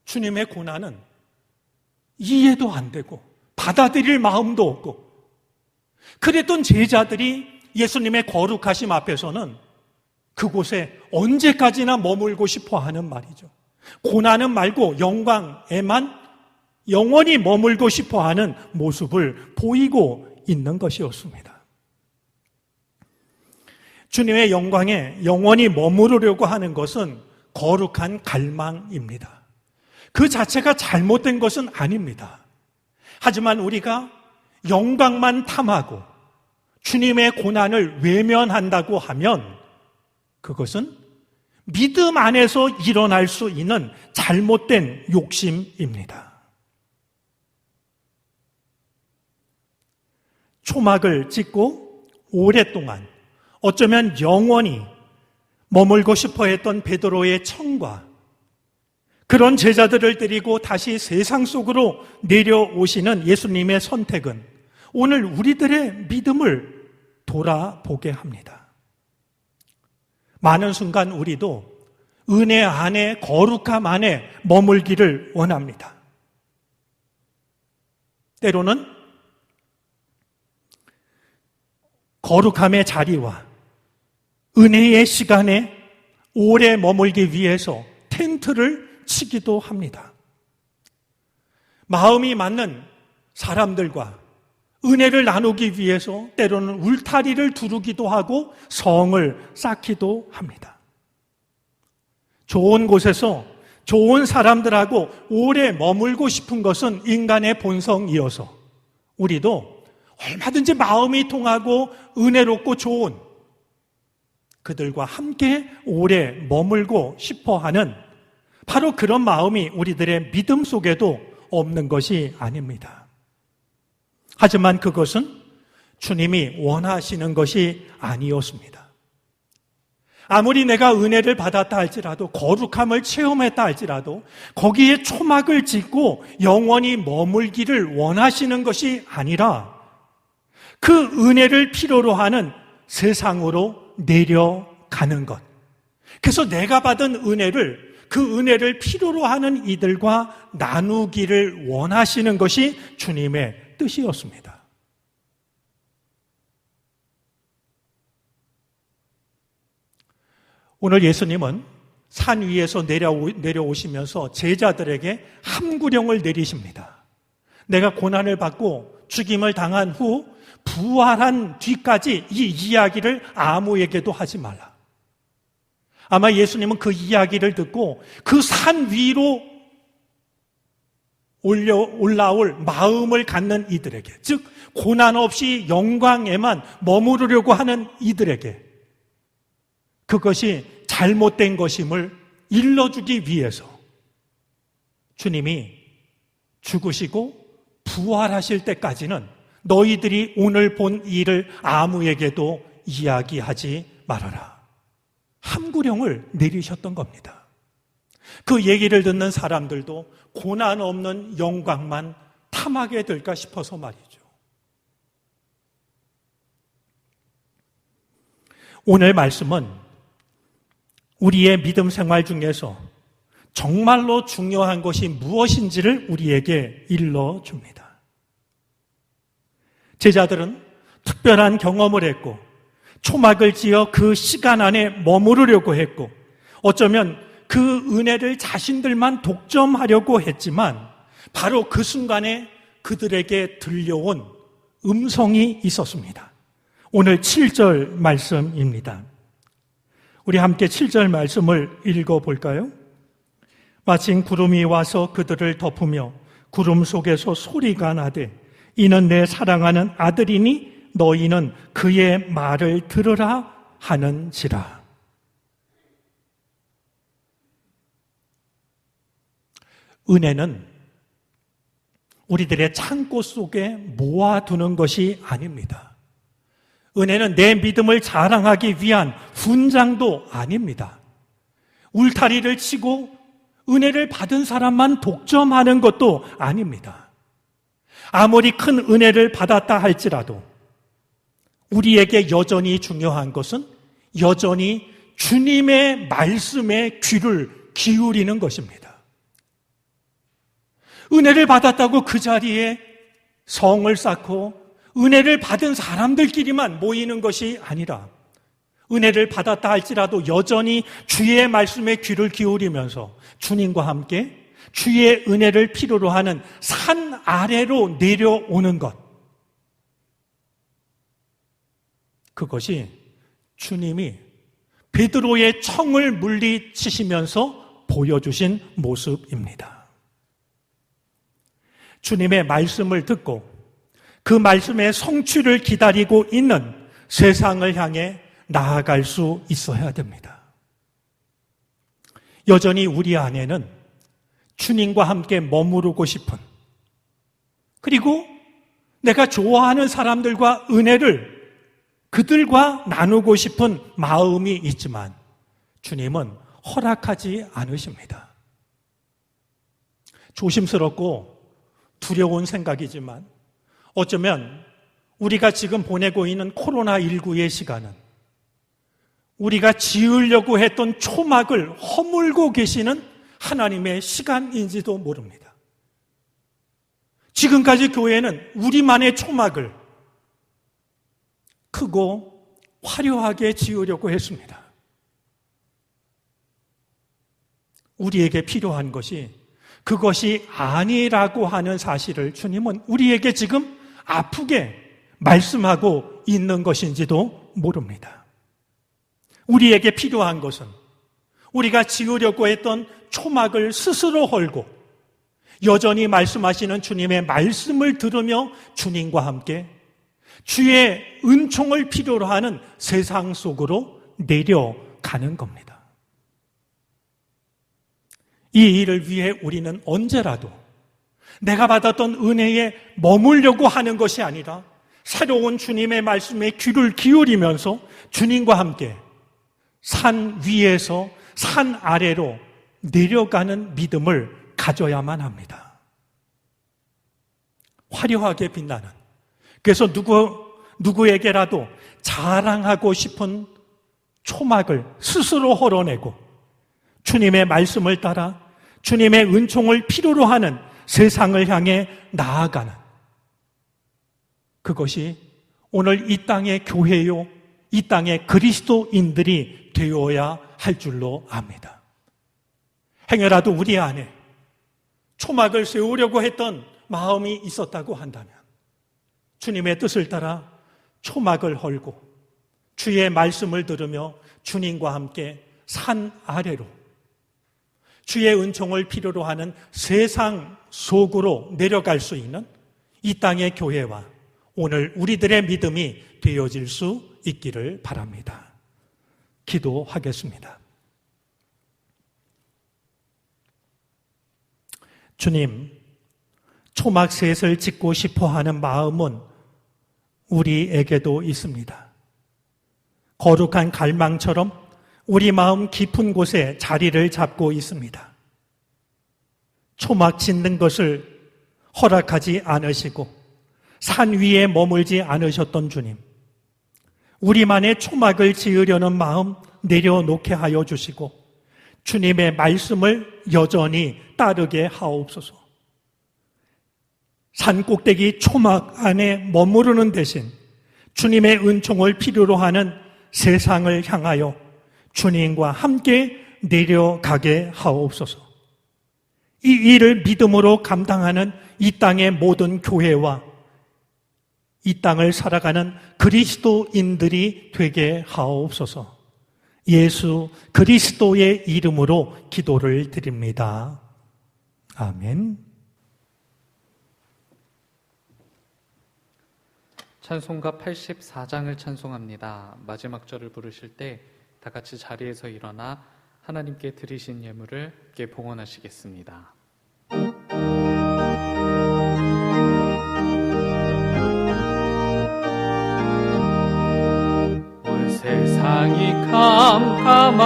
주님의 고난은 이해도 안 되고 받아들일 마음도 없고 그랬던 제자들이 예수님의 거룩하심 앞에서는 그곳에 언제까지나 머물고 싶어 하는 말이죠. 고난은 말고 영광에만 영원히 머물고 싶어 하는 모습을 보이고 있는 것이었습니다. 주님의 영광에 영원히 머무르려고 하는 것은 거룩한 갈망입니다. 그 자체가 잘못된 것은 아닙니다. 하지만 우리가 영광만 탐하고 주님의 고난을 외면한다고 하면 그것은 믿음 안에서 일어날 수 있는 잘못된 욕심입니다. 초막을 찍고 오랫동안 어쩌면 영원히 머물고 싶어 했던 베드로의 청과 그런 제자들을 데리고 다시 세상 속으로 내려오시는 예수님의 선택은 오늘 우리들의 믿음을 돌아보게 합니다. 많은 순간 우리도 은혜 안에 거룩함 안에 머물기를 원합니다. 때로는 거룩함의 자리와 은혜의 시간에 오래 머물기 위해서 텐트를 치기도 합니다. 마음이 맞는 사람들과 은혜를 나누기 위해서 때로는 울타리를 두르기도 하고 성을 쌓기도 합니다. 좋은 곳에서 좋은 사람들하고 오래 머물고 싶은 것은 인간의 본성이어서 우리도 얼마든지 마음이 통하고 은혜롭고 좋은 그들과 함께 오래 머물고 싶어하는 바로 그런 마음이 우리들의 믿음 속에도 없는 것이 아닙니다. 하지만 그것은 주님이 원하시는 것이 아니었습니다. 아무리 내가 은혜를 받았다 할지라도 거룩함을 체험했다 할지라도 거기에 초막을 짓고 영원히 머물기를 원하시는 것이 아니라 그 은혜를 필요로 하는 세상으로 내려가는 것. 그래서 내가 받은 은혜를 그 은혜를 필요로 하는 이들과 나누기를 원하시는 것이 주님의 뜻이었습니다. 오늘 예수님은 산 위에서 내려오시면서 제자들에게 함구령을 내리십니다. 내가 고난을 받고 죽임을 당한 후 부활한 뒤까지 이 이야기를 아무에게도 하지 말라. 아마 예수님은 그 이야기를 듣고 그 산 위로 올라올 마음을 갖는 이들에게, 즉 고난 없이 영광에만 머무르려고 하는 이들에게 그것이 잘못된 것임을 일러주기 위해서 주님이 죽으시고 부활하실 때까지는 너희들이 오늘 본 일을 아무에게도 이야기하지 말아라. 함구령을 내리셨던 겁니다. 그 얘기를 듣는 사람들도 고난 없는 영광만 탐하게 될까 싶어서 말이죠. 오늘 말씀은 우리의 믿음 생활 중에서 정말로 중요한 것이 무엇인지를 우리에게 일러줍니다. 제자들은 특별한 경험을 했고 초막을 지어 그 시간 안에 머무르려고 했고 어쩌면 그 은혜를 자신들만 독점하려고 했지만 바로 그 순간에 그들에게 들려온 음성이 있었습니다. 오늘 7절 말씀입니다. 우리 함께 7절 말씀을 읽어볼까요? 마침 구름이 와서 그들을 덮으며 구름 속에서 소리가 나되 이는 내 사랑하는 아들이니 너희는 그의 말을 들으라 하는지라. 은혜는 우리들의 창고 속에 모아두는 것이 아닙니다. 은혜는 내 믿음을 자랑하기 위한 훈장도 아닙니다. 울타리를 치고 은혜를 받은 사람만 독점하는 것도 아닙니다. 아무리 큰 은혜를 받았다 할지라도 우리에게 여전히 중요한 것은 여전히 주님의 말씀에 귀를 기울이는 것입니다. 은혜를 받았다고 그 자리에 성을 쌓고 은혜를 받은 사람들끼리만 모이는 것이 아니라 은혜를 받았다 할지라도 여전히 주의 말씀에 귀를 기울이면서 주님과 함께 주의 은혜를 필요로 하는 산 아래로 내려오는 것. 그것이 주님이 베드로의 청을 물리치시면서 보여주신 모습입니다. 주님의 말씀을 듣고 그 말씀의 성취를 기다리고 있는 세상을 향해 나아갈 수 있어야 됩니다. 여전히 우리 안에는 주님과 함께 머무르고 싶은, 그리고 내가 좋아하는 사람들과 은혜를 그들과 나누고 싶은 마음이 있지만 주님은 허락하지 않으십니다. 조심스럽고 두려운 생각이지만 어쩌면 우리가 지금 보내고 있는 코로나19의 시간은 우리가 지으려고 했던 초막을 허물고 계시는 하나님의 시간인지도 모릅니다. 지금까지 교회는 우리만의 초막을 크고 화려하게 지으려고 했습니다. 우리에게 필요한 것이 그것이 아니라고 하는 사실을 주님은 우리에게 지금 아프게 말씀하고 있는 것인지도 모릅니다. 우리에게 필요한 것은 우리가 지으려고 했던 초막을 스스로 헐고 여전히 말씀하시는 주님의 말씀을 들으며 주님과 함께 주의 은총을 필요로 하는 세상 속으로 내려가는 겁니다. 이 일을 위해 우리는 언제라도 내가 받았던 은혜에 머물려고 하는 것이 아니라 새로운 주님의 말씀에 귀를 기울이면서 주님과 함께 산 위에서 산 아래로 내려가는 믿음을 가져야만 합니다. 화려하게 빛나는, 그래서 누구에게라도 자랑하고 싶은 초막을 스스로 헐어내고 주님의 말씀을 따라 주님의 은총을 필요로 하는 세상을 향해 나아가는, 그것이 오늘 이 땅의 교회요, 이 땅의 그리스도인들이 되어야 할 줄로 압니다. 행여라도 우리 안에 초막을 세우려고 했던 마음이 있었다고 한다면 주님의 뜻을 따라 초막을 헐고 주의 말씀을 들으며 주님과 함께 산 아래로 주의 은총을 필요로 하는 세상 속으로 내려갈 수 있는 이 땅의 교회와 오늘 우리들의 믿음이 되어질 수 있기를 바랍니다. 기도하겠습니다. 주님, 초막셋을 짓고 싶어 하는 마음은 우리에게도 있습니다. 거룩한 갈망처럼 우리 마음 깊은 곳에 자리를 잡고 있습니다. 초막 짓는 것을 허락하지 않으시고 산 위에 머물지 않으셨던 주님, 우리만의 초막을 지으려는 마음 내려놓게 하여 주시고 주님의 말씀을 여전히 따르게 하옵소서. 산 꼭대기 초막 안에 머무르는 대신 주님의 은총을 필요로 하는 세상을 향하여 주님과 함께 내려가게 하옵소서. 이 일을 믿음으로 감당하는 이 땅의 모든 교회와 이 땅을 살아가는 그리스도인들이 되게 하옵소서. 예수 그리스도의 이름으로 기도를 드립니다. 아멘. 찬송가 84장을 찬송합니다. 마지막 절을 부르실 때 다 같이 자리에서 일어나 하나님께 드리신 예물을 함께 봉헌하시겠습니다. 온 세상이 캄캄하여서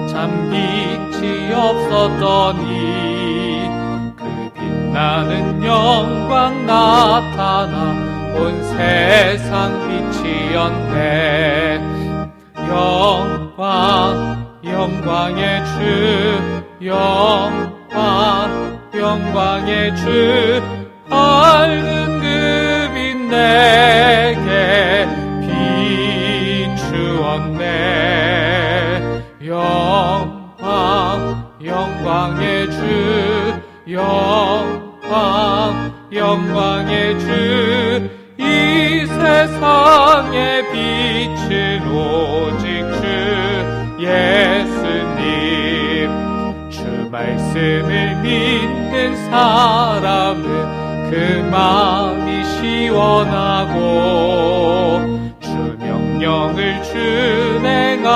참 빛이 없었더니 그 빛나는 영광 나타나 온 세상 빛이었네. 영광의 주, 영광의 주, 밝은 그 빛 내게 비추었네. 영광의 주, 영광의 주, 이 세상의 빛은 오직 주 예수님. 주 말씀을 믿는 사람은 그 마음이 시원하고 주 명령을 준행하는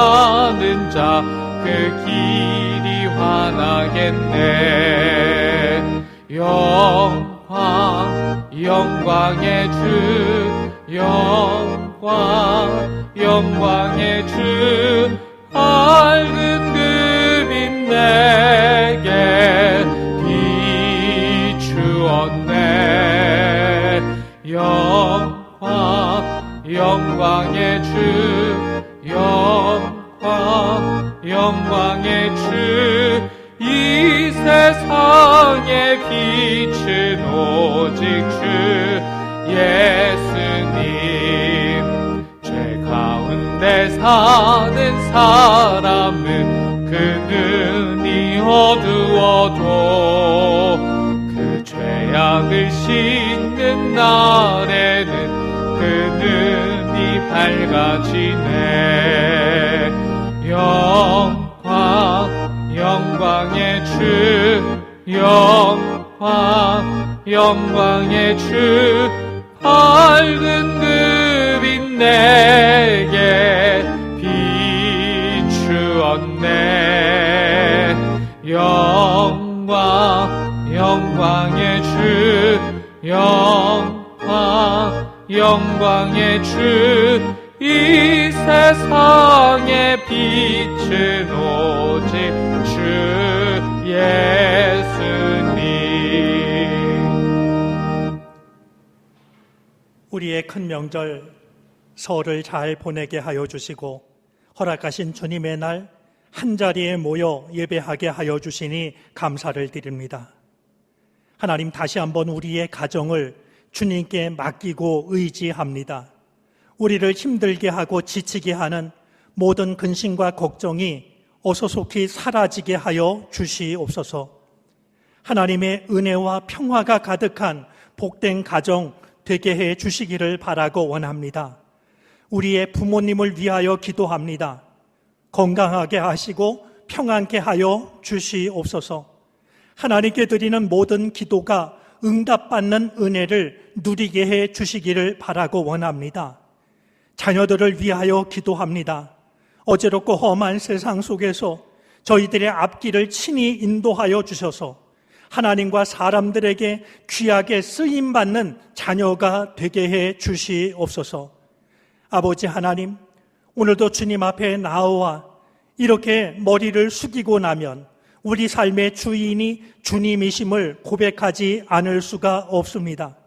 자 그 길이 환하겠네. 영광의 주, 영광의 주, 밝은 그 빛 내게 비추었네. 영광의 주, 영광의 주, 이 세상의 빛은 오직 주 예수님. 죄 가운데 사는 사람은 그 눈이 어두워도 그 죄악을 씻는 날에는 그 눈이 밝아지네. 영광의 주, 영광의 주, 밝은 그 빛 내게 비추었네. 영광의 주, 영광의 주, 이 세상의 빛은 오직 주 예수님. 우리의 큰 명절 설을 잘 보내게 하여 주시고 허락하신 주님의 날 한자리에 모여 예배하게 하여 주시니 감사를 드립니다. 하나님, 다시 한번 우리의 가정을 주님께 맡기고 의지합니다. 우리를 힘들게 하고 지치게 하는 모든 근심과 걱정이 어서 속히 사라지게 하여 주시옵소서. 하나님의 은혜와 평화가 가득한 복된 가정 되게 해 주시기를 바라고 원합니다. 우리의 부모님을 위하여 기도합니다. 건강하게 하시고 평안케 하여 주시옵소서. 하나님께 드리는 모든 기도가 응답받는 은혜를 누리게 해 주시기를 바라고 원합니다. 자녀들을 위하여 기도합니다. 어지럽고 험한 세상 속에서 저희들의 앞길을 친히 인도하여 주셔서 하나님과 사람들에게 귀하게 쓰임받는 자녀가 되게 해 주시옵소서. 아버지 하나님, 오늘도 주님 앞에 나와 이렇게 머리를 숙이고 나면 우리 삶의 주인이 주님이심을 고백하지 않을 수가 없습니다.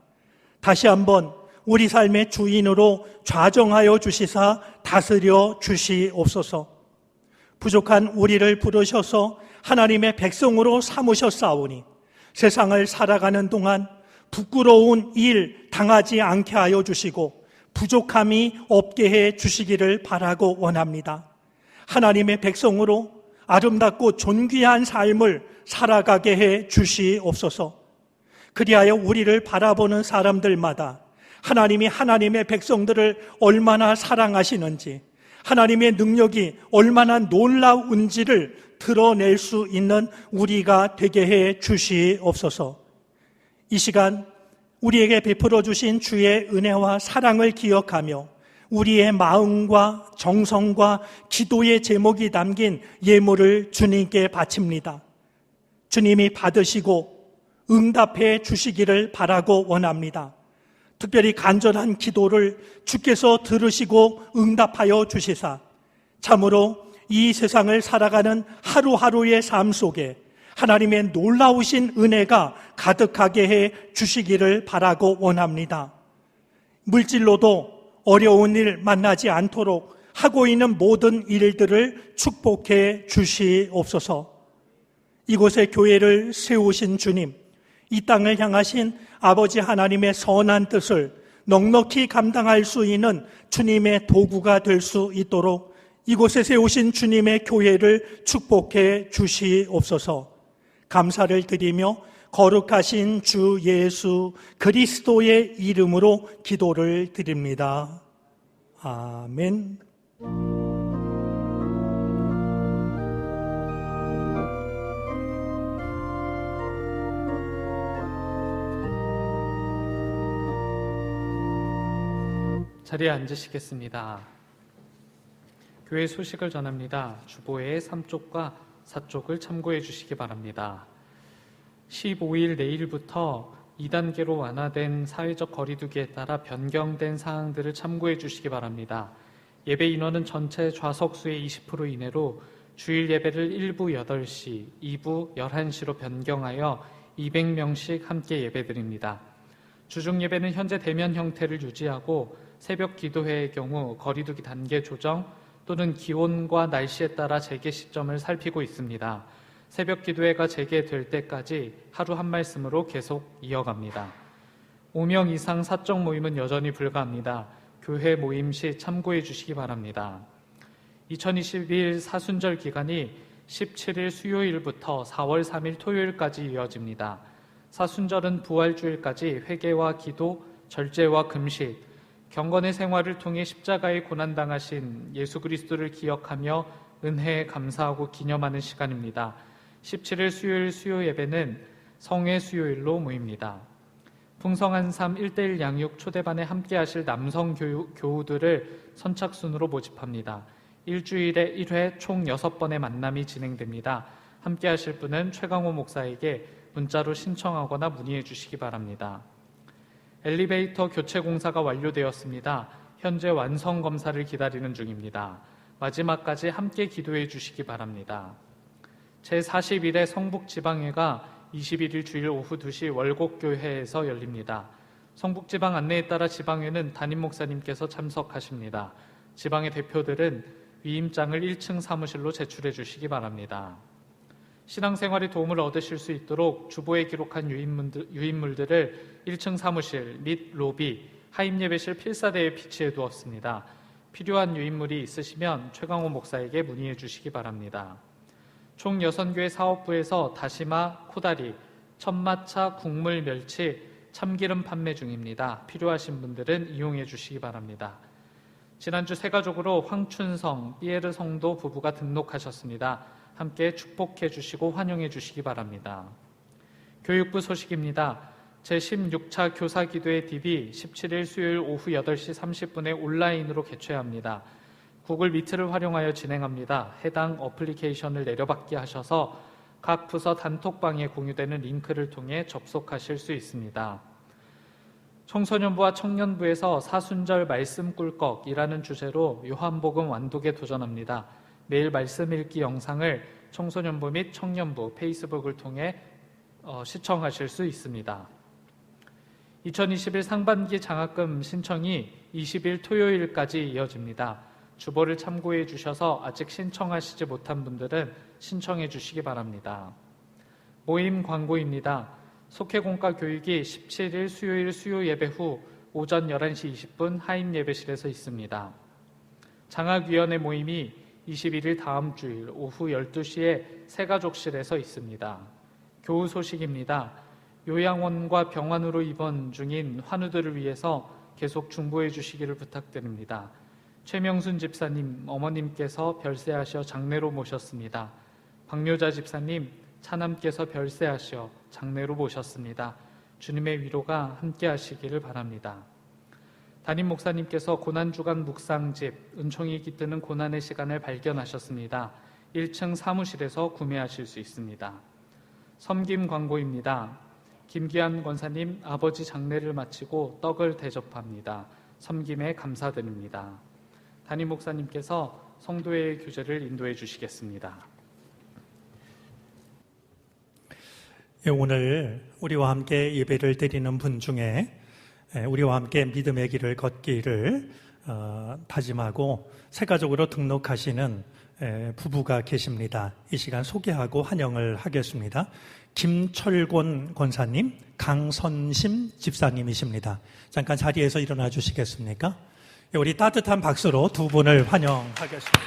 다시 한번 우리 삶의 주인으로 좌정하여 주시사 다스려 주시옵소서. 부족한 우리를 부르셔서 하나님의 백성으로 삼으셨사오니 세상을 살아가는 동안 부끄러운 일 당하지 않게 하여 주시고 부족함이 없게 해 주시기를 바라고 원합니다. 하나님의 백성으로 아름답고 존귀한 삶을 살아가게 해 주시옵소서. 그리하여 우리를 바라보는 사람들마다 하나님이 하나님의 백성들을 얼마나 사랑하시는지, 하나님의 능력이 얼마나 놀라운지를 드러낼 수 있는 우리가 되게 해 주시옵소서. 이 시간 우리에게 베풀어 주신 주의 은혜와 사랑을 기억하며 우리의 마음과 정성과 기도의 제목이 담긴 예물을 주님께 바칩니다. 주님이 받으시고 응답해 주시기를 바라고 원합니다. 특별히 간절한 기도를 주께서 들으시고 응답하여 주시사 참으로 이 세상을 살아가는 하루하루의 삶 속에 하나님의 놀라우신 은혜가 가득하게 해 주시기를 바라고 원합니다. 물질로도 어려운 일 만나지 않도록 하고 있는 모든 일들을 축복해 주시옵소서. 이곳에 교회를 세우신 주님, 이 땅을 향하신 아버지 하나님의 선한 뜻을 넉넉히 감당할 수 있는 주님의 도구가 될 수 있도록 이곳에 세우신 주님의 교회를 축복해 주시옵소서. 감사를 드리며 거룩하신 주 예수 그리스도의 이름으로 기도를 드립니다. 아멘. 자리에 앉으시겠습니다. 교회 소식을 전합니다. 주보의 3쪽과 4쪽을 참고해 주시기 바랍니다. 15일 내일부터 2단계로 완화된 사회적 거리두기에 따라 변경된 사항들을 참고해 주시기 바랍니다. 예배 인원은 전체 좌석수의 20% 이내로 주일 예배를 1부 8시, 2부 11시로 변경하여 200명씩 함께 예배드립니다. 주중 예배는 현재 대면 형태를 유지하고 새벽 기도회의 경우 거리두기 단계 조정 또는 기온과 날씨에 따라 재개 시점을 살피고 있습니다. 새벽 기도회가 재개될 때까지 하루 한 말씀으로 계속 이어갑니다. 5명 이상 사적 모임은 여전히 불가합니다. 교회 모임 시 참고해 주시기 바랍니다. 2021 사순절 기간이 17일 수요일부터 4월 3일 토요일까지 이어집니다. 사순절은 부활주일까지 회개와 기도, 절제와 금식, 경건의 생활을 통해 십자가에 고난당하신 예수 그리스도를 기억하며 은혜에 감사하고 기념하는 시간입니다. 17일 수요일 수요 예배는 성회 수요일로 모입니다. 풍성한 삶 1:1 양육 초대반에 함께 하실 남성 교우들을 선착순으로 모집합니다. 일주일에 1회 총 6번의 만남이 진행됩니다. 함께 하실 분은 최강호 목사에게 문자로 신청하거나 문의해 주시기 바랍니다. 엘리베이터 교체 공사가 완료되었습니다. 현재 완성 검사를 기다리는 중입니다. 마지막까지 함께 기도해 주시기 바랍니다. 제41회 성북지방회가 21일 주일 오후 2시 월곡교회에서 열립니다. 성북지방 안내에 따라 지방회는 담임 목사님께서 참석하십니다. 지방회 대표들은 위임장을 1층 사무실로 제출해 주시기 바랍니다. 신앙생활에 도움을 얻으실 수 있도록 주보에 기록한 유인물들을 1층 사무실 및 로비, 하임예배실 필사대에 비치해 두었습니다. 필요한 유인물이 있으시면 최강호 목사에게 문의해 주시기 바랍니다. 총 6교회 사업부에서 다시마, 코다리, 천마차, 국물, 멸치, 참기름 판매 중입니다. 필요하신 분들은 이용해 주시기 바랍니다. 지난주 새가족으로 황춘성, 삐에르 성도 부부가 등록하셨습니다. 함께 축복해 주시고 환영해 주시기 바랍니다. 교육부 소식입니다. 제16차 교사기도회 DB 17일 수요일 오후 8시 30분에 온라인으로 개최합니다. 구글 미트를 활용하여 진행합니다. 해당 어플리케이션을 내려받게 하셔서 각 부서 단톡방에 공유되는 링크를 통해 접속하실 수 있습니다. 청소년부와 청년부에서 사순절 말씀 꿀꺽이라는 주제로 요한복음 완독에 도전합니다. 매일 말씀 읽기 영상을 청소년부 및 청년부 페이스북을 통해 시청하실 수 있습니다. 2021 상반기 장학금 신청이 20일 토요일까지 이어집니다. 주보를 참고해 주셔서 아직 신청하시지 못한 분들은 신청해 주시기 바랍니다. 모임 광고입니다. 속회공과 교육이 17일 수요일 수요 예배 후 오전 11시 20분 하임 예배실에서 있습니다. 장학위원회 모임이 21일 다음 주일 오후 12시에 새가족실에서 있습니다. 교우 소식입니다. 요양원과 병원으로 입원 중인 환우들을 위해서 계속 중보해 주시기를 부탁드립니다. 최명순 집사님, 어머님께서 별세하셔 장례로 모셨습니다. 박묘자 집사님, 차남께서 별세하시어 장례로 모셨습니다. 주님의 위로가 함께 하시기를 바랍니다. 담임 목사님께서 고난주간 묵상집 은총이 깃드는 고난의 시간을 발견하셨습니다. 1층 사무실에서 구매하실 수 있습니다. 섬김 광고입니다. 김기한 권사님 아버지 장례를 마치고 떡을 대접합니다. 섬김에 감사드립니다. 담임 목사님께서 성도의 교제를 인도해 주시겠습니다. 오늘 우리와 함께 예배를 드리는 분 중에 우리와 함께 믿음의 길을 걷기를 다짐하고 새가족으로 등록하시는 부부가 계십니다. 이 시간 소개하고 환영을 하겠습니다. 김철곤 권사님, 강선심 집사님이십니다. 잠깐 자리에서 일어나 주시겠습니까? 우리 따뜻한 박수로 두 분을 환영하겠습니다.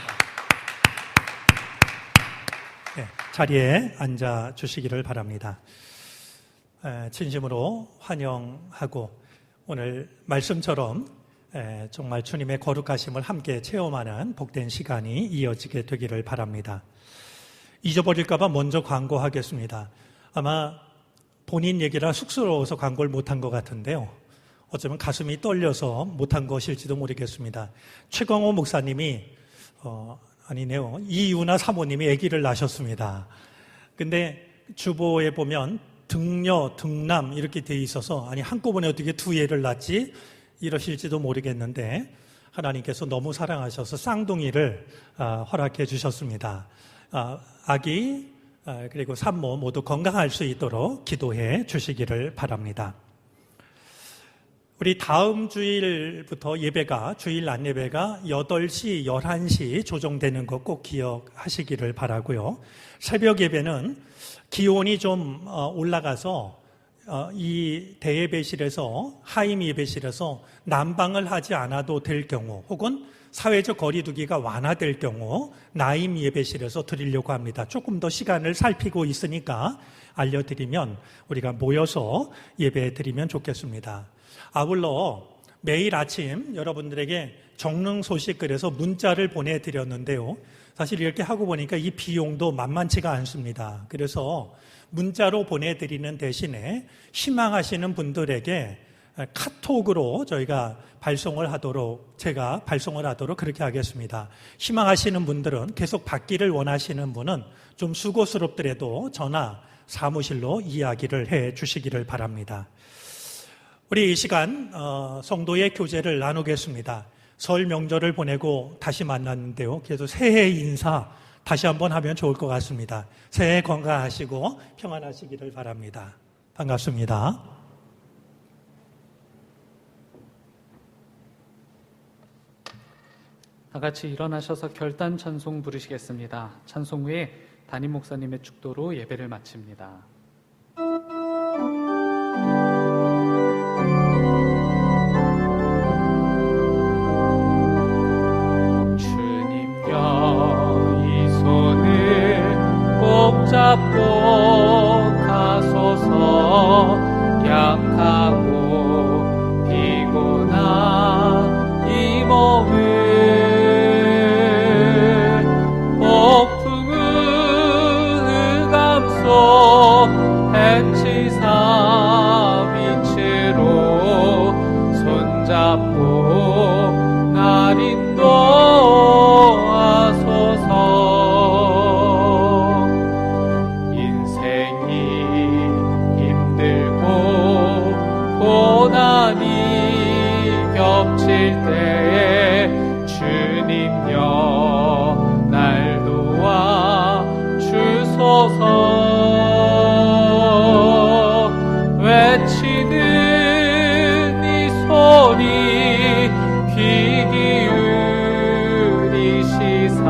네, 자리에 앉아 주시기를 바랍니다. 진심으로 환영하고 오늘 말씀처럼 정말 주님의 거룩하심을 함께 체험하는 복된 시간이 이어지게 되기를 바랍니다. 잊어버릴까 봐 먼저 광고하겠습니다. 아마 본인 얘기라 쑥스러워서 광고를 못한 것 같은데요. 어쩌면 가슴이 떨려서 못한 것일지도 모르겠습니다. 최광호 목사님이 아니네요. 이유나 사모님이 아기를 낳으셨습니다. 근데 주보에 보면 등녀, 등남 이렇게 돼 있어서 아니 한꺼번에 어떻게 두 애를 낳지? 이러실지도 모르겠는데 하나님께서 너무 사랑하셔서 쌍둥이를 허락해 주셨습니다. 아기 그리고 산모 모두 건강할 수 있도록 기도해 주시기를 바랍니다. 우리 다음 주일부터 예배가 주일 낮 예배가 8시, 11시 조정되는 것 꼭 기억하시기를 바라고요. 새벽 예배는 기온이 좀 올라가서 이 대예배실에서 하임 예배실에서 난방을 하지 않아도 될 경우 혹은 사회적 거리두기가 완화될 경우 나임 예배실에서 드리려고 합니다. 조금 더 시간을 살피고 있으니까 알려드리면 우리가 모여서 예배 드리면 좋겠습니다. 아울러 매일 아침 여러분들에게 정릉 소식 그래서 문자를 보내드렸는데요. 사실 이렇게 하고 보니까 이 비용도 만만치가 않습니다. 그래서 문자로 보내드리는 대신에 희망하시는 분들에게 카톡으로 저희가 제가 발송을 하도록 그렇게 하겠습니다. 희망하시는 분들은 계속 받기를 원하시는 분은 좀 수고스럽더라도 전화 사무실로 이야기를 해 주시기를 바랍니다. 우리 이 시간 성도의 교제를 나누겠습니다. 설 명절을 보내고 다시 만났는데요. 그래서 새해 인사 다시 한번 하면 좋을 것 같습니다. 새해 건강하시고 평안하시기를 바랍니다. 반갑습니다. 다 같이 일어나셔서 결단 찬송 부르시겠습니다. 찬송 후에 담임 목사님의 축도로 예배를 마칩니다. 잡고 가소서 약하고 피곤한 이 몸을 폭풍은 흑암속 해치사 빛으로 손잡고 날 인도하소서. 덮칠 때에 주님여 날 도와 주소서. 외치는 이 소리 귀 기울이시사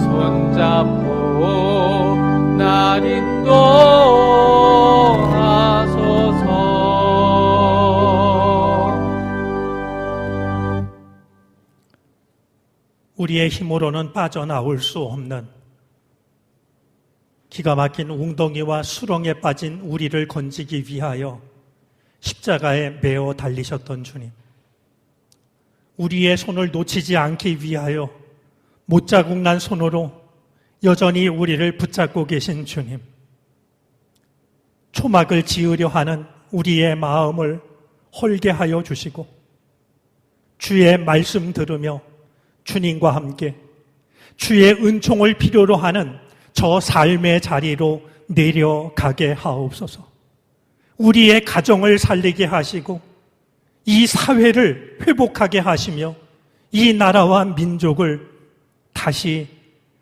손잡고 날 인도하소서. 우리의 힘으로는 빠져나올 수 없는 기가 막힌 웅덩이와 수렁에 빠진 우리를 건지기 위하여 십자가에 매어 달리셨던 주님, 우리의 손을 놓치지 않기 위하여 못자국 난 손으로 여전히 우리를 붙잡고 계신 주님, 초막을 지으려 하는 우리의 마음을 헐게 하여 주시고 주의 말씀 들으며 주님과 함께 주의 은총을 필요로 하는 저 삶의 자리로 내려가게 하옵소서. 우리의 가정을 살리게 하시고 이 사회를 회복하게 하시며 이 나라와 민족을 다시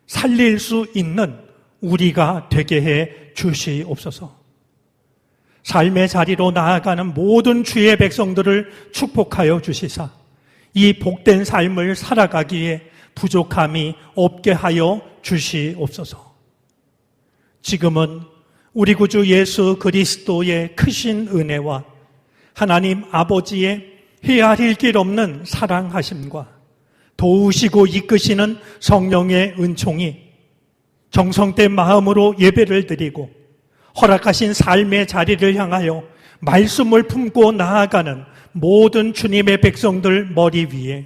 살릴 수 있는 우리가 되게 해 주시옵소서. 삶의 자리로 나아가는 모든 주의 백성들을 축복하여 주시사 이 복된 삶을 살아가기에 부족함이 없게 하여 주시옵소서. 지금은 우리 구주 예수 그리스도의 크신 은혜와 하나님 아버지의 헤아릴 길 없는 사랑하심과 도우시고 이끄시는 성령의 은총이 정성된 마음으로 예배를 드리고 허락하신 삶의 자리를 향하여 말씀을 품고 나아가는 모든 주님의 백성들 머리 위에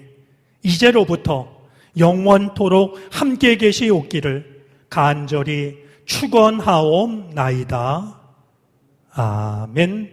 이제로부터 영원토록 함께 계시옵기를 간절히 축원하옵나이다. 아멘.